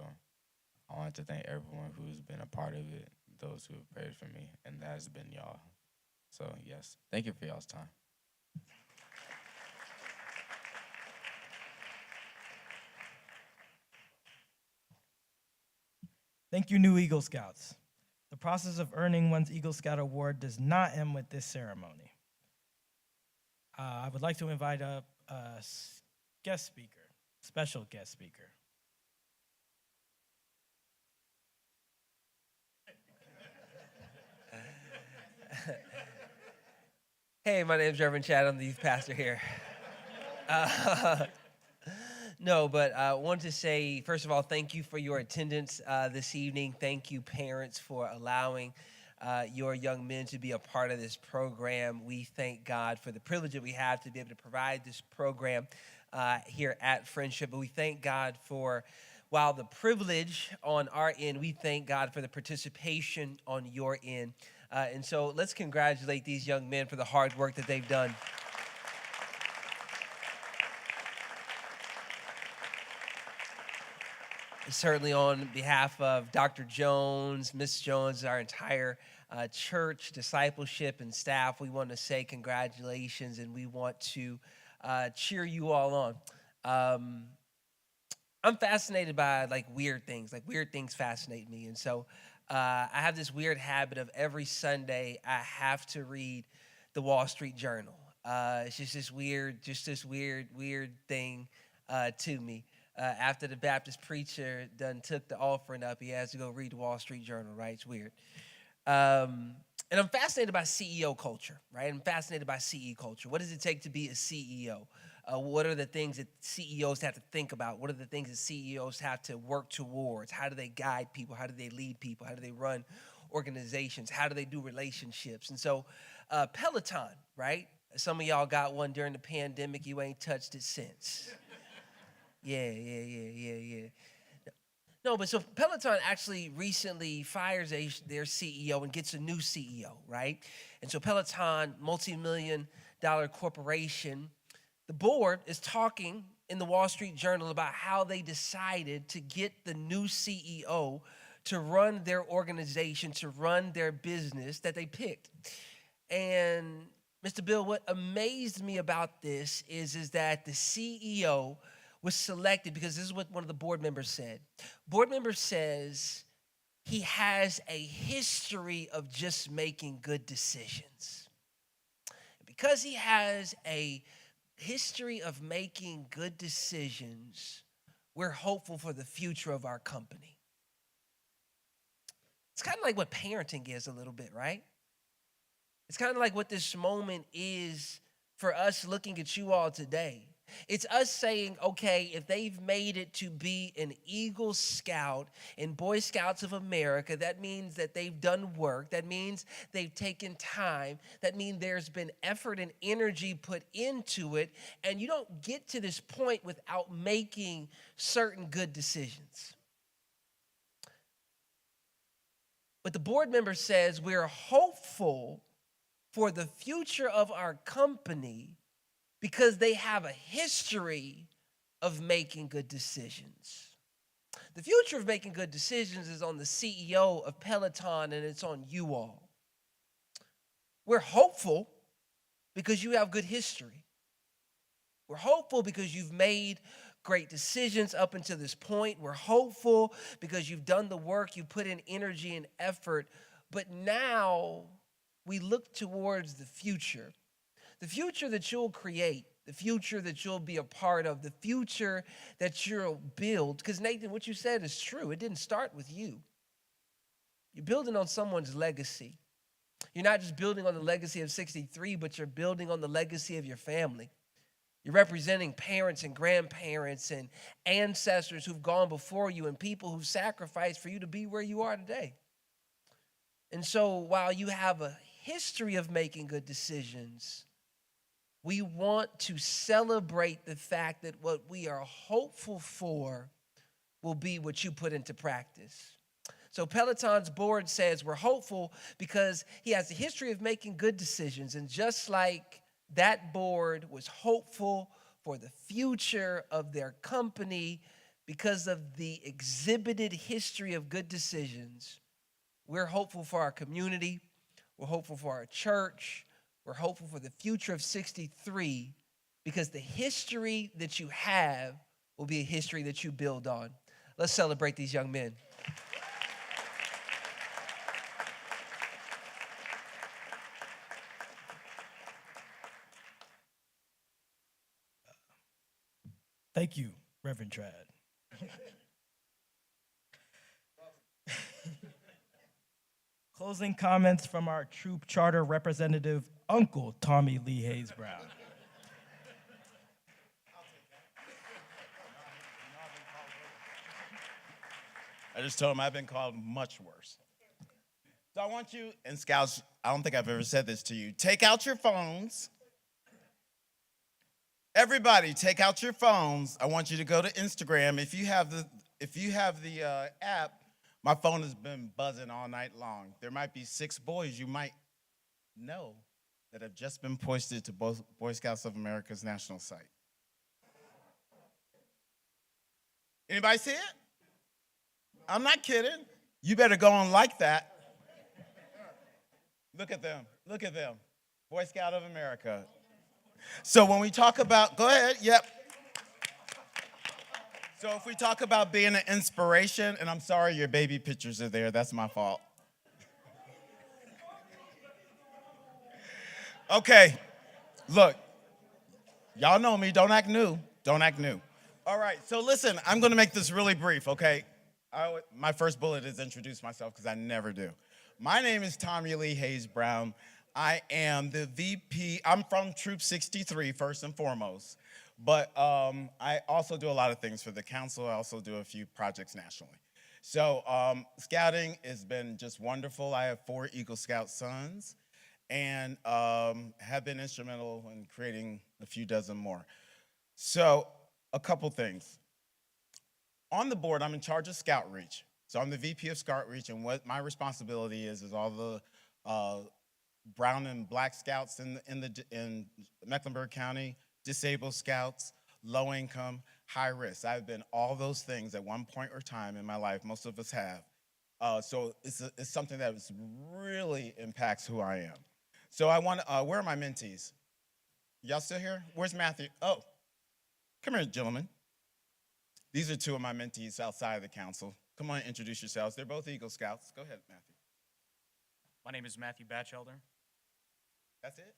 I want to thank everyone who's been a part of it, those who have prayed for me, and that has been y'all. So yes, thank you for y'all's time. Thank you, new Eagle Scouts. The process of earning one's Eagle Scout award does not end with this ceremony. I would like to invite up a guest speaker, special guest speaker. Hey, my name's Reverend Chad. I'm the youth pastor here. No, but I wanted to say, first of all, thank you for your attendance this evening. Thank you, parents, for allowing your young men to be a part of this program. We thank God for the privilege that we have to be able to provide this program here at Friendship. But we thank God for, while the privilege on our end, we thank God for the participation on your end. And so let's congratulate these young men for the hard work that they've done. Certainly on behalf of Dr. Jones, Miss Jones, our entire church, discipleship, and staff, we want to say congratulations, and we want to cheer you all on. I'm fascinated by weird things. Weird things fascinate me. And so I have this weird habit of every Sunday I have to read the Wall Street Journal. It's just this weird thing to me. After the Baptist preacher done took the offering up, he has to go read the Wall Street Journal, right? It's weird. And I'm fascinated by CEO culture, right? I'm fascinated by CE culture. What does it take to be a CEO? What are the things that CEOs have to think about? What are the things that CEOs have to work towards? How do they guide people? How do they lead people? How do they run organizations? How do they do relationships? And so Peloton, right? Some of y'all got one during the pandemic. You ain't touched it since. Yeah. No, but so Peloton actually recently fires their CEO and gets a new CEO, right? And so Peloton, multi-million-dollar corporation, the board is talking in the Wall Street Journal about how they decided to get the new CEO to run their organization, to run their business that they picked. And Mr. Bill, what amazed me about this is that the CEO was selected because this is what one of the board members said. Board member says he has a history of just making good decisions. Because he has a history of making good decisions, we're hopeful for the future of our company. It's kind of like what parenting is a little bit, right? It's kind of like what this moment is for us looking at you all today. It's us saying, okay, if they've made it to be an Eagle Scout in Boy Scouts of America, that means that they've done work. That means they've taken time. That means there's been effort and energy put into it. And you don't get to this point without making certain good decisions. But the board member says we're hopeful for the future of our company because they have a history of making good decisions. The future of making good decisions is on the CEO of Peloton, and it's on you all. We're hopeful because you have good history. We're hopeful because you've made great decisions up until this point. We're hopeful because you've done the work, you put in energy and effort, but now we look towards the future that you'll create, the future that you'll be a part of, the future that you'll build. Because Nathan, what you said is true. It didn't start with you. You're building on someone's legacy. You're not just building on the legacy of 63, but you're building on the legacy of your family. You're representing parents and grandparents and ancestors who've gone before you and people who've sacrificed for you to be where you are today. And so while you have a history of making good decisions, we want to celebrate the fact that what we are hopeful for will be what you put into practice. So Peloton's board says we're hopeful because he has a history of making good decisions. And just like that board was hopeful for the future of their company because of the exhibited history of good decisions, we're hopeful for our community. We're hopeful for our church. We're hopeful for the future of 63 because the history that you have will be a history that you build on. Let's celebrate these young men. Thank you, Reverend Trad. Closing comments from our troop charter representative, Uncle Tommy Lee Hayes Brown. I just told him I've been called much worse. So I want you, and Scouts, I don't think I've ever said this to you. Take out your phones. Everybody, take out your phones. I want you to go to Instagram. If you have the app, my phone has been buzzing all night long. There might be 6 boys you might know that have just been posted to Boy Scouts of America's national site. Anybody see it? I'm not kidding. You better go and like that. Look at them. Look at them. Boy Scout of America. So when we talk about, go ahead, yep. So if we talk about being an inspiration, and I'm sorry your baby pictures are there, that's my fault. Okay, look, y'all know me, don't act new, don't act new. All right, so listen, I'm gonna make this really brief, okay? My first bullet is introduce myself because I never do. My name is Tommy Lee Hayes Brown. I am the VP, I'm from Troop 63 first and foremost, but I also do a lot of things for the council. I also do a few projects nationally. So scouting has been just wonderful. I have 4 Eagle Scout sons and have been instrumental in creating a few dozen more. So a couple things. On the board, I'm in charge of Scout Reach. So I'm the VP of Scout Reach, and what my responsibility is all the brown and black scouts in Mecklenburg County, disabled scouts, low income, high risk. I've been all those things at one point or time in my life. Most of us have. So it's something that really impacts who I am. So I want where are my mentees? Y'all still here? Where's Matthew? Oh, come here, gentlemen. These are 2 of my mentees outside of the council. Come on, introduce yourselves. They're both Eagle Scouts. Go ahead, Matthew. My name is Matthew Batchelder. That's it?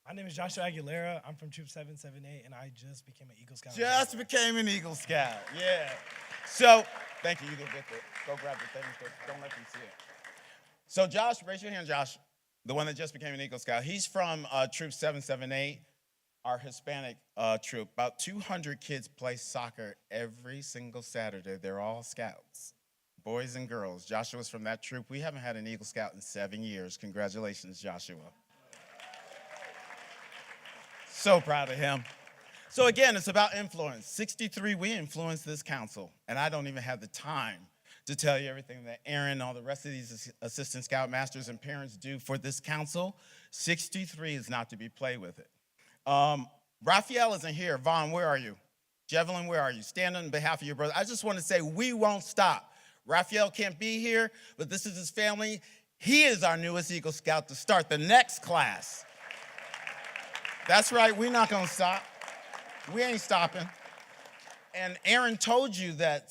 My name is Joshua Aguilera. I'm from Troop 778, and I just became an Eagle Scout. Just became an Eagle Scout, yeah. So, thank you. You can get go grab the things, but don't let them see it. So Josh, raise your hand, Josh, the one that just became an Eagle Scout. He's from Troop 778, our Hispanic troop. About 200 kids play soccer every single Saturday. They're all Scouts, boys and girls. Joshua's from that troop. We haven't had an Eagle Scout in 7 years. Congratulations, Joshua. So proud of him. So again, it's about influence. 63, we influence this council, and I don't even have the time to tell you everything that Aaron and all the rest of these assistant scout masters and parents do for this council. 63 is not to be played with it. Raphael isn't here. Vaughn, where are you? Jevelyn, where are you? Stand on behalf of your brother. I just want to say we won't stop. Raphael can't be here, but this is his family. He is our newest Eagle Scout to start the next class. That's right, we're not gonna stop. We ain't stopping. And Aaron told you that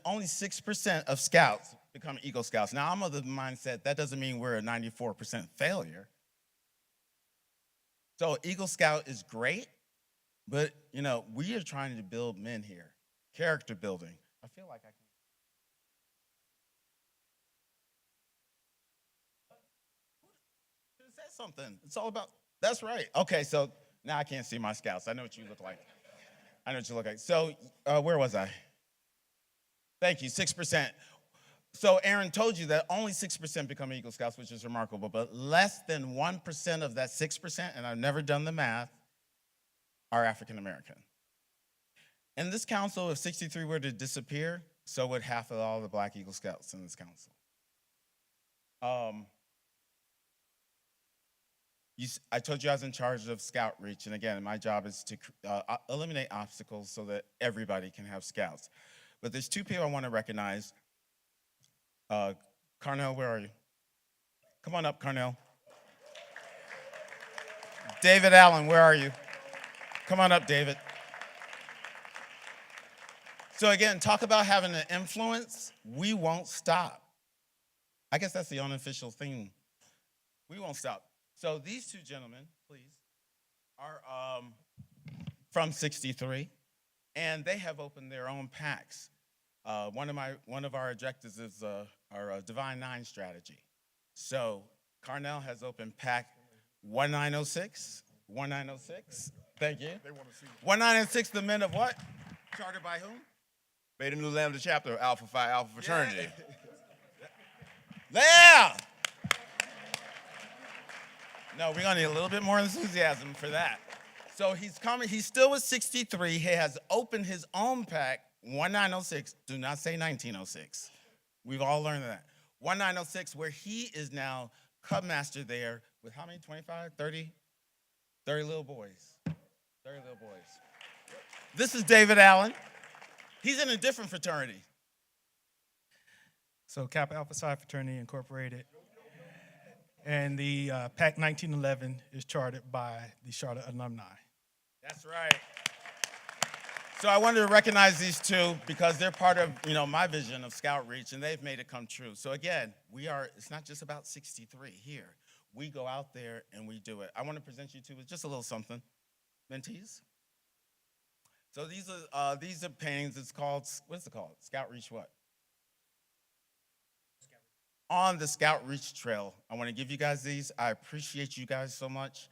only 6% of scouts become Eagle Scouts. Now, I'm of the mindset that doesn't mean we're a 94% failure. So Eagle Scout is great, but you know, we are trying to build men here, character building. I feel like I can. Who said something? It's all about, that's right. Okay, so now I can't see my scouts. I know what you look like. I know what you look like. So where was I? Thank you, 6%. So Aaron told you that only 6% become Eagle Scouts, which is remarkable, but less than 1% of that 6%, and I've never done the math, are African American. In this council, if 63 were to disappear, so would half of all the Black Eagle Scouts in this council. I told you I was in charge of Scout Reach, and again, my job is to eliminate obstacles so that everybody can have scouts. But there's 2 people I want to recognize. Carnell, where are you? Come on up, Carnell. David Allen, where are you? Come on up, David. So again, talk about having an influence. We won't stop. I guess that's the unofficial thing. We won't stop. So these 2 gentlemen, please, are from 63, and they have opened their own packs. One of our objectives is our Divine 9 strategy. So Carnell has opened pack 1906. 1906. Thank you. They want to see. 1906, the men of what? Chartered by whom? Beta Nu Lambda chapter of Alpha Phi Alpha fraternity. Yeah. No, we're gonna need a little bit more enthusiasm for that. So he's coming. He's still with 63. He has opened his own pack. 1906. Do not say 1906. We've all learned that. 1906, where he is now Cub Master there with how many? 25, 30? 30 little boys. 30 little boys. This is David Allen. He's in a different fraternity. So Kappa Alpha Psi Fraternity Incorporated. And the PAC 1911 is chartered by the Charter alumni. That's right. So I wanted to recognize these two because they're part of, my vision of Scout Reach, and they've made it come true. So again, it's not just about 63 here. We go out there and we do it. I want to present you two with just a little something. Mentees. So these are paintings. It's called, what is it called? Scout Reach what? On the Scout Reach Trail. I want to give you guys these. I appreciate you guys so much.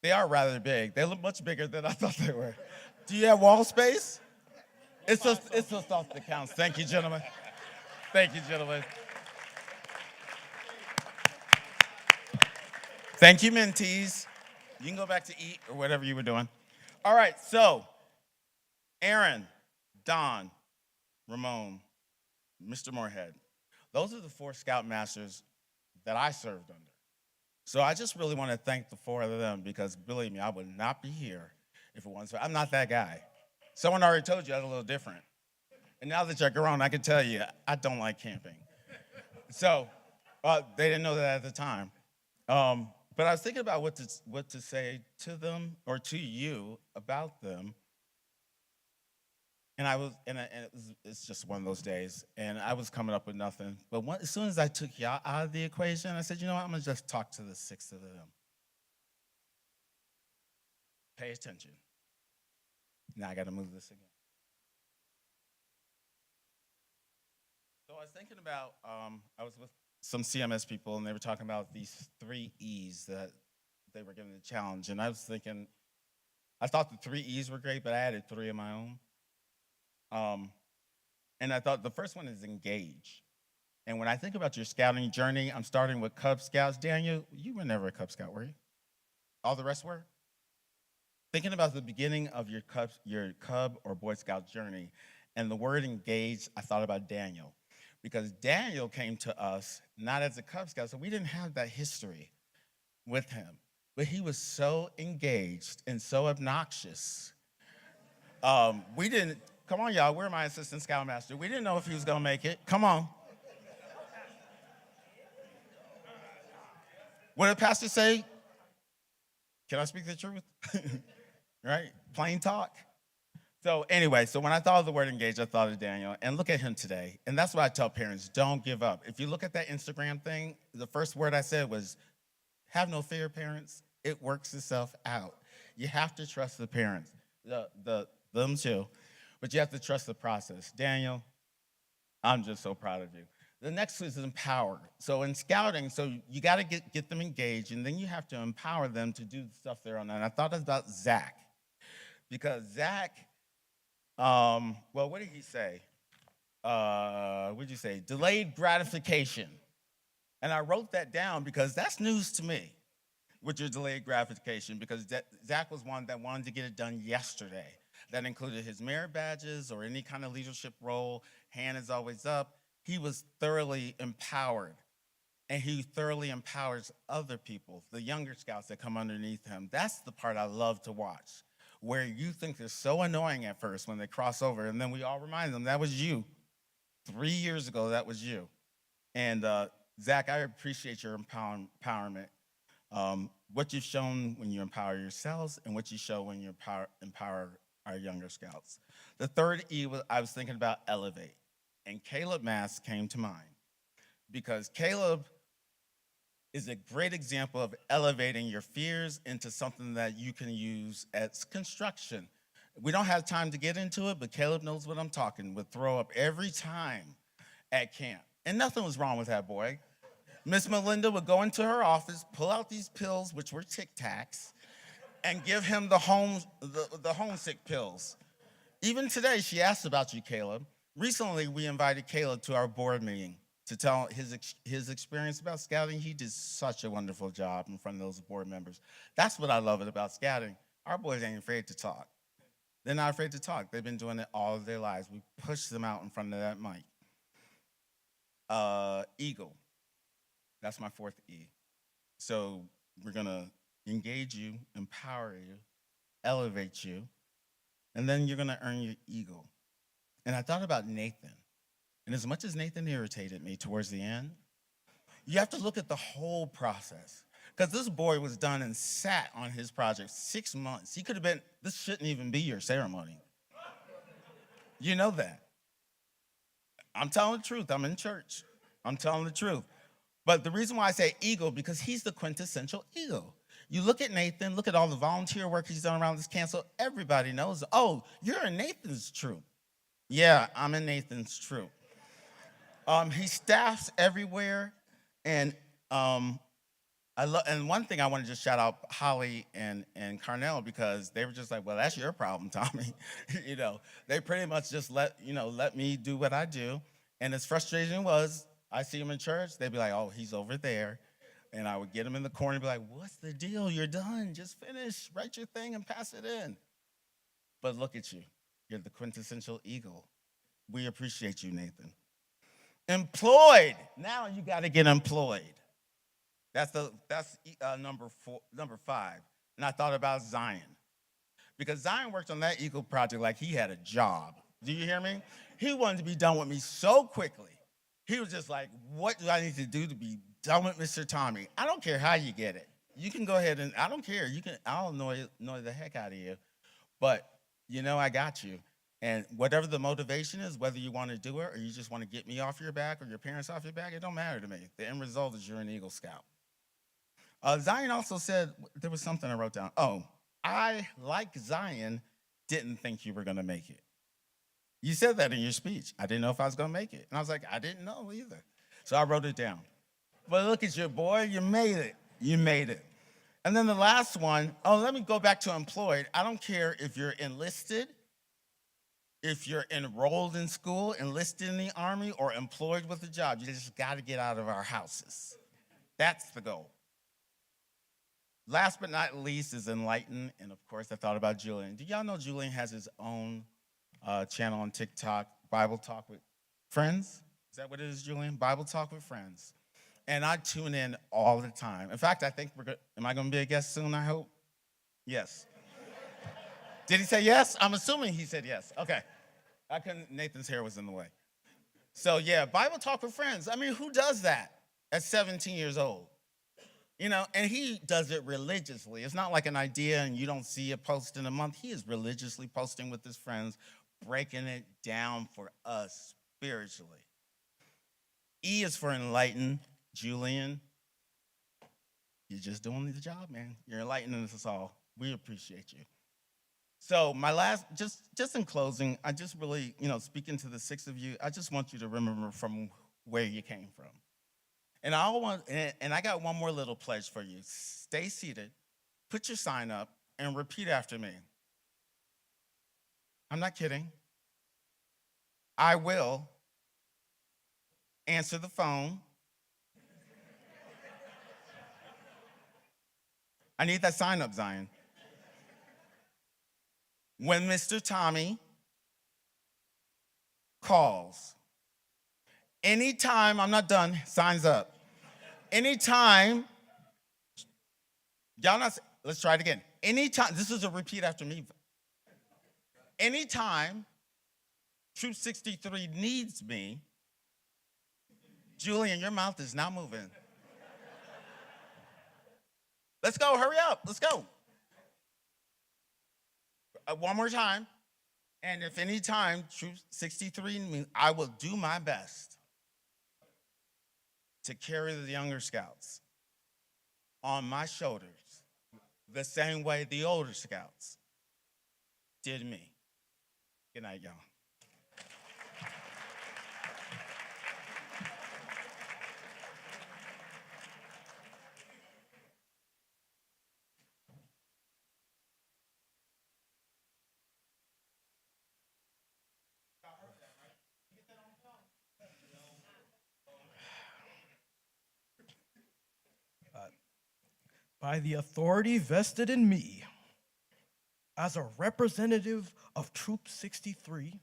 They are rather big. They look much bigger than I thought they were. Do you have wall space? It's the stuff that counts. Thank you, gentlemen. Thank you, gentlemen. Thank you, mentees. You can go back to eat or whatever you were doing. All right, so Aaron, Don, Ramon, Mr. Moorhead. Those are the 4 Scout Masters that I served under. So I just really want to thank the 4 of them because, believe me, I would not be here if it wasn't for, I'm not that guy. Someone already told you I was a little different. And now that you're grown, I can tell you I don't like camping. So they didn't know that at the time. But I was thinking about what to say to them or to you about them. And it's just one of those days, and I was coming up with nothing. But as soon as I took y'all out of the equation, I said, you know what, I'm gonna just talk to the 6 of them. Pay attention. Now I gotta move this again. So I was thinking about, I was with some CMS people, and they were talking about these 3 E's that they were given the challenge. And I was thinking, I thought the 3 E's were great, but I added 3 of my own. And I thought the first one is engage. And when I think about your scouting journey, I'm starting with Cub Scouts. Daniel, you were never a Cub Scout, were you? All the rest were? Thinking about the beginning of your Cub or Boy Scout journey, and the word engage, I thought about Daniel. Because Daniel came to us not as a Cub Scout, so we didn't have that history with him. But he was so engaged and so obnoxious. We didn't. Come on, y'all. We're my assistant scoutmaster. We didn't know if he was going to make it. Come on. What did Pastor say? Can I speak the truth? Right? Plain talk. So anyway, so when I thought of the word engage, I thought of Daniel. And look at him today. And that's what I tell parents. Don't give up. If you look at that Instagram thing, the first word I said was, have no fear, parents. It works itself out. You have to trust the parents, them too. But you have to trust the process. Daniel, I'm just so proud of you. The next is empower. So in scouting, so you got to get them engaged, and then you have to empower them to do the stuff they're on. And I thought about Zach, because Zach, well, what did he say? What did you say? Delayed gratification. And I wrote that down because that's news to me, with your delayed gratification, because Zach was one that wanted to get it done yesterday. That included his merit badges or any kind of leadership role. Hand is always up. He was thoroughly empowered, and he thoroughly empowers other people, the younger scouts that come underneath him. That's the part I love to watch, where you think they're so annoying at first when they cross over, and then we all remind them, that was you. 3 years ago, that was you. And Zach, I appreciate your empowerment. What you've shown when you empower yourselves and what you show when you empower our younger scouts. The third E, I was thinking about elevate. And Caleb Mask came to mind because Caleb is a great example of elevating your fears into something that you can use as construction. We don't have time to get into it, but Caleb knows what I'm talking. Would throw up every time at camp. And nothing was wrong with that boy. Miss Melinda would go into her office, pull out these pills, which were Tic Tacs, and give him the homesick pills. Even today, she asked about you, Caleb. Recently, we invited Caleb to our board meeting to tell his experience about scouting. He did such a wonderful job in front of those board members. That's what I love about scouting. Our boys ain't afraid to talk. They're not afraid to talk. They've been doing it all of their lives. We push them out in front of that mic. Eagle. That's my fourth E. So we're gonna engage you, empower you, elevate you, and then you're gonna earn your eagle. And I thought about Nathan. And as much as Nathan irritated me towards the end, you have to look at the whole process. Because this boy was done and sat on his project 6 months. He could have been, this shouldn't even be your ceremony. You know that. I'm telling the truth. I'm in church. I'm telling the truth. But the reason why I say eagle, because he's the quintessential eagle. You look at Nathan, look at all the volunteer work he's done around this council. Everybody knows, oh, you're in Nathan's troop. Yeah, I'm in Nathan's troop. He staffs everywhere, and and one thing I want to just shout out Holly and Carnell, because they were just like, well, that's your problem, Tommy. You know, they pretty much just let me do what I do. And as frustrating as it was, I see him in church, they'd be like, oh, he's over there. And I would get him in the corner and be like, what's the deal? You're done. Just finish. Write your thing and pass it in. But look at you. You're the quintessential eagle. We appreciate you, Nathan. Employed. Now you got to get employed. That's number 5. And I thought about Zion. Because Zion worked on that Eagle project like he had a job. Do you hear me? He wanted to be done with me so quickly. He was just like, what do I need to do to be done with Mr. Tommy? I don't care how you get it. You can go ahead and, I don't care. I'll annoy the heck out of you. But, I got you. And whatever the motivation is, whether you want to do it or you just want to get me off your back or your parents off your back, it don't matter to me. The end result is you're an Eagle Scout. Zion also said, there was something I wrote down. Oh, I, like Zion, didn't think you were going to make it. You said that in your speech. I didn't know if I was going to make it. And I was like, I didn't know either. So I wrote it down. But look at you, boy. You made it. You made it. And then the last one, let me go back to employed. I don't care if you're enlisted, if you're enrolled in school, enlisted in the Army, or employed with a job. You just got to get out of our houses. That's the goal. Last but not least is enlighten. And of course, I thought about Julian. Do y'all know Julian has his own channel on TikTok, Bible Talk with Friends? Is that what it is, Julian? Bible Talk with Friends. And I tune in all the time. In fact, I think am I going to be a guest soon, I hope? Yes. Did he say yes? I'm assuming he said yes. Okay. Nathan's hair was in the way. So yeah, Bible Talk with Friends. I mean, who does that at 17 years old? And he does it religiously. It's not like an idea and you don't see a post in a month. He is religiously posting with his friends, breaking it down for us spiritually. E is for enlighten. Julian, you're just doing the job, man. You're enlightening us all. We appreciate you. So my last, just in closing, I just really, speaking to the 6 of you, I just want you to remember from where you came from. And I got one more little pledge for you. Stay seated, put your sign up, and repeat after me. I'm not kidding. I will answer the phone. I need that sign up, Zion. When Mr. Tommy calls. Anytime, I'm not done, signs up. Anytime, let's try it again. Anytime, this is a repeat after me. Anytime Troop 63 needs me, Julian, your mouth is not moving. Let's go, hurry up, let's go. One more time. And if any time Troop 63 means, I will do my best to carry the younger scouts on my shoulders the same way the older scouts did me. Good night, y'all. By the authority vested in me as a representative of Troop 63,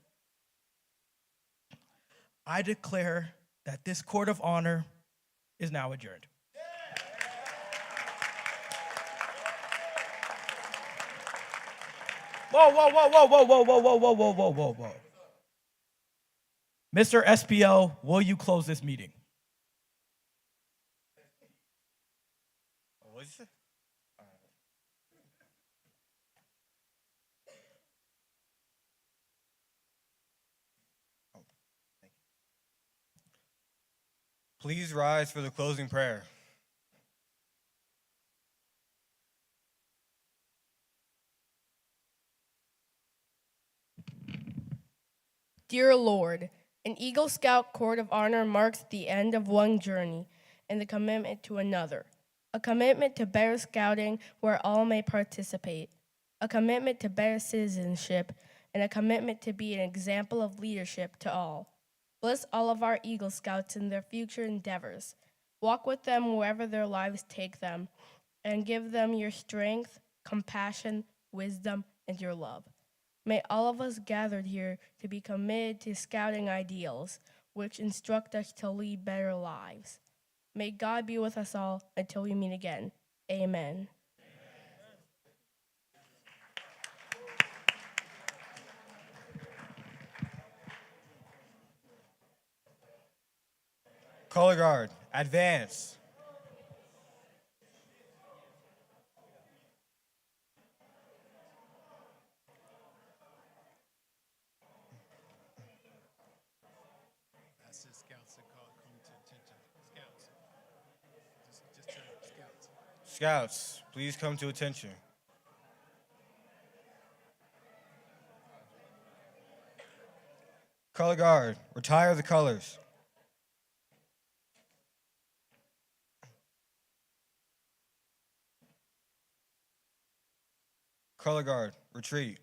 I declare that this court of honor is now adjourned. Whoa, whoa, whoa, whoa, whoa, whoa, whoa, whoa, whoa, whoa, whoa, whoa, whoa. Mr. SPL, will you close this meeting? What is it? Please rise for the closing prayer. Dear Lord, an Eagle Scout Court of Honor marks the end of one journey and the commitment to another. A commitment to better scouting where all may participate. A commitment to better citizenship and a commitment to be an example of leadership to all. Bless all of our Eagle Scouts in their future endeavors. Walk with them wherever their lives take them and give them your strength, compassion, wisdom, and your love. May all of us gathered here to be committed to scouting ideals, which instruct us to lead better lives. May God be with us all until we meet again. Amen. Color guard, advance. That's the scouts that come to attention. Scouts. Just turn scouts. Scouts, please come to attention. Color guard, retire the colors. Color guard, retreat.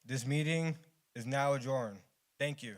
This meeting is now adjourned. Thank you.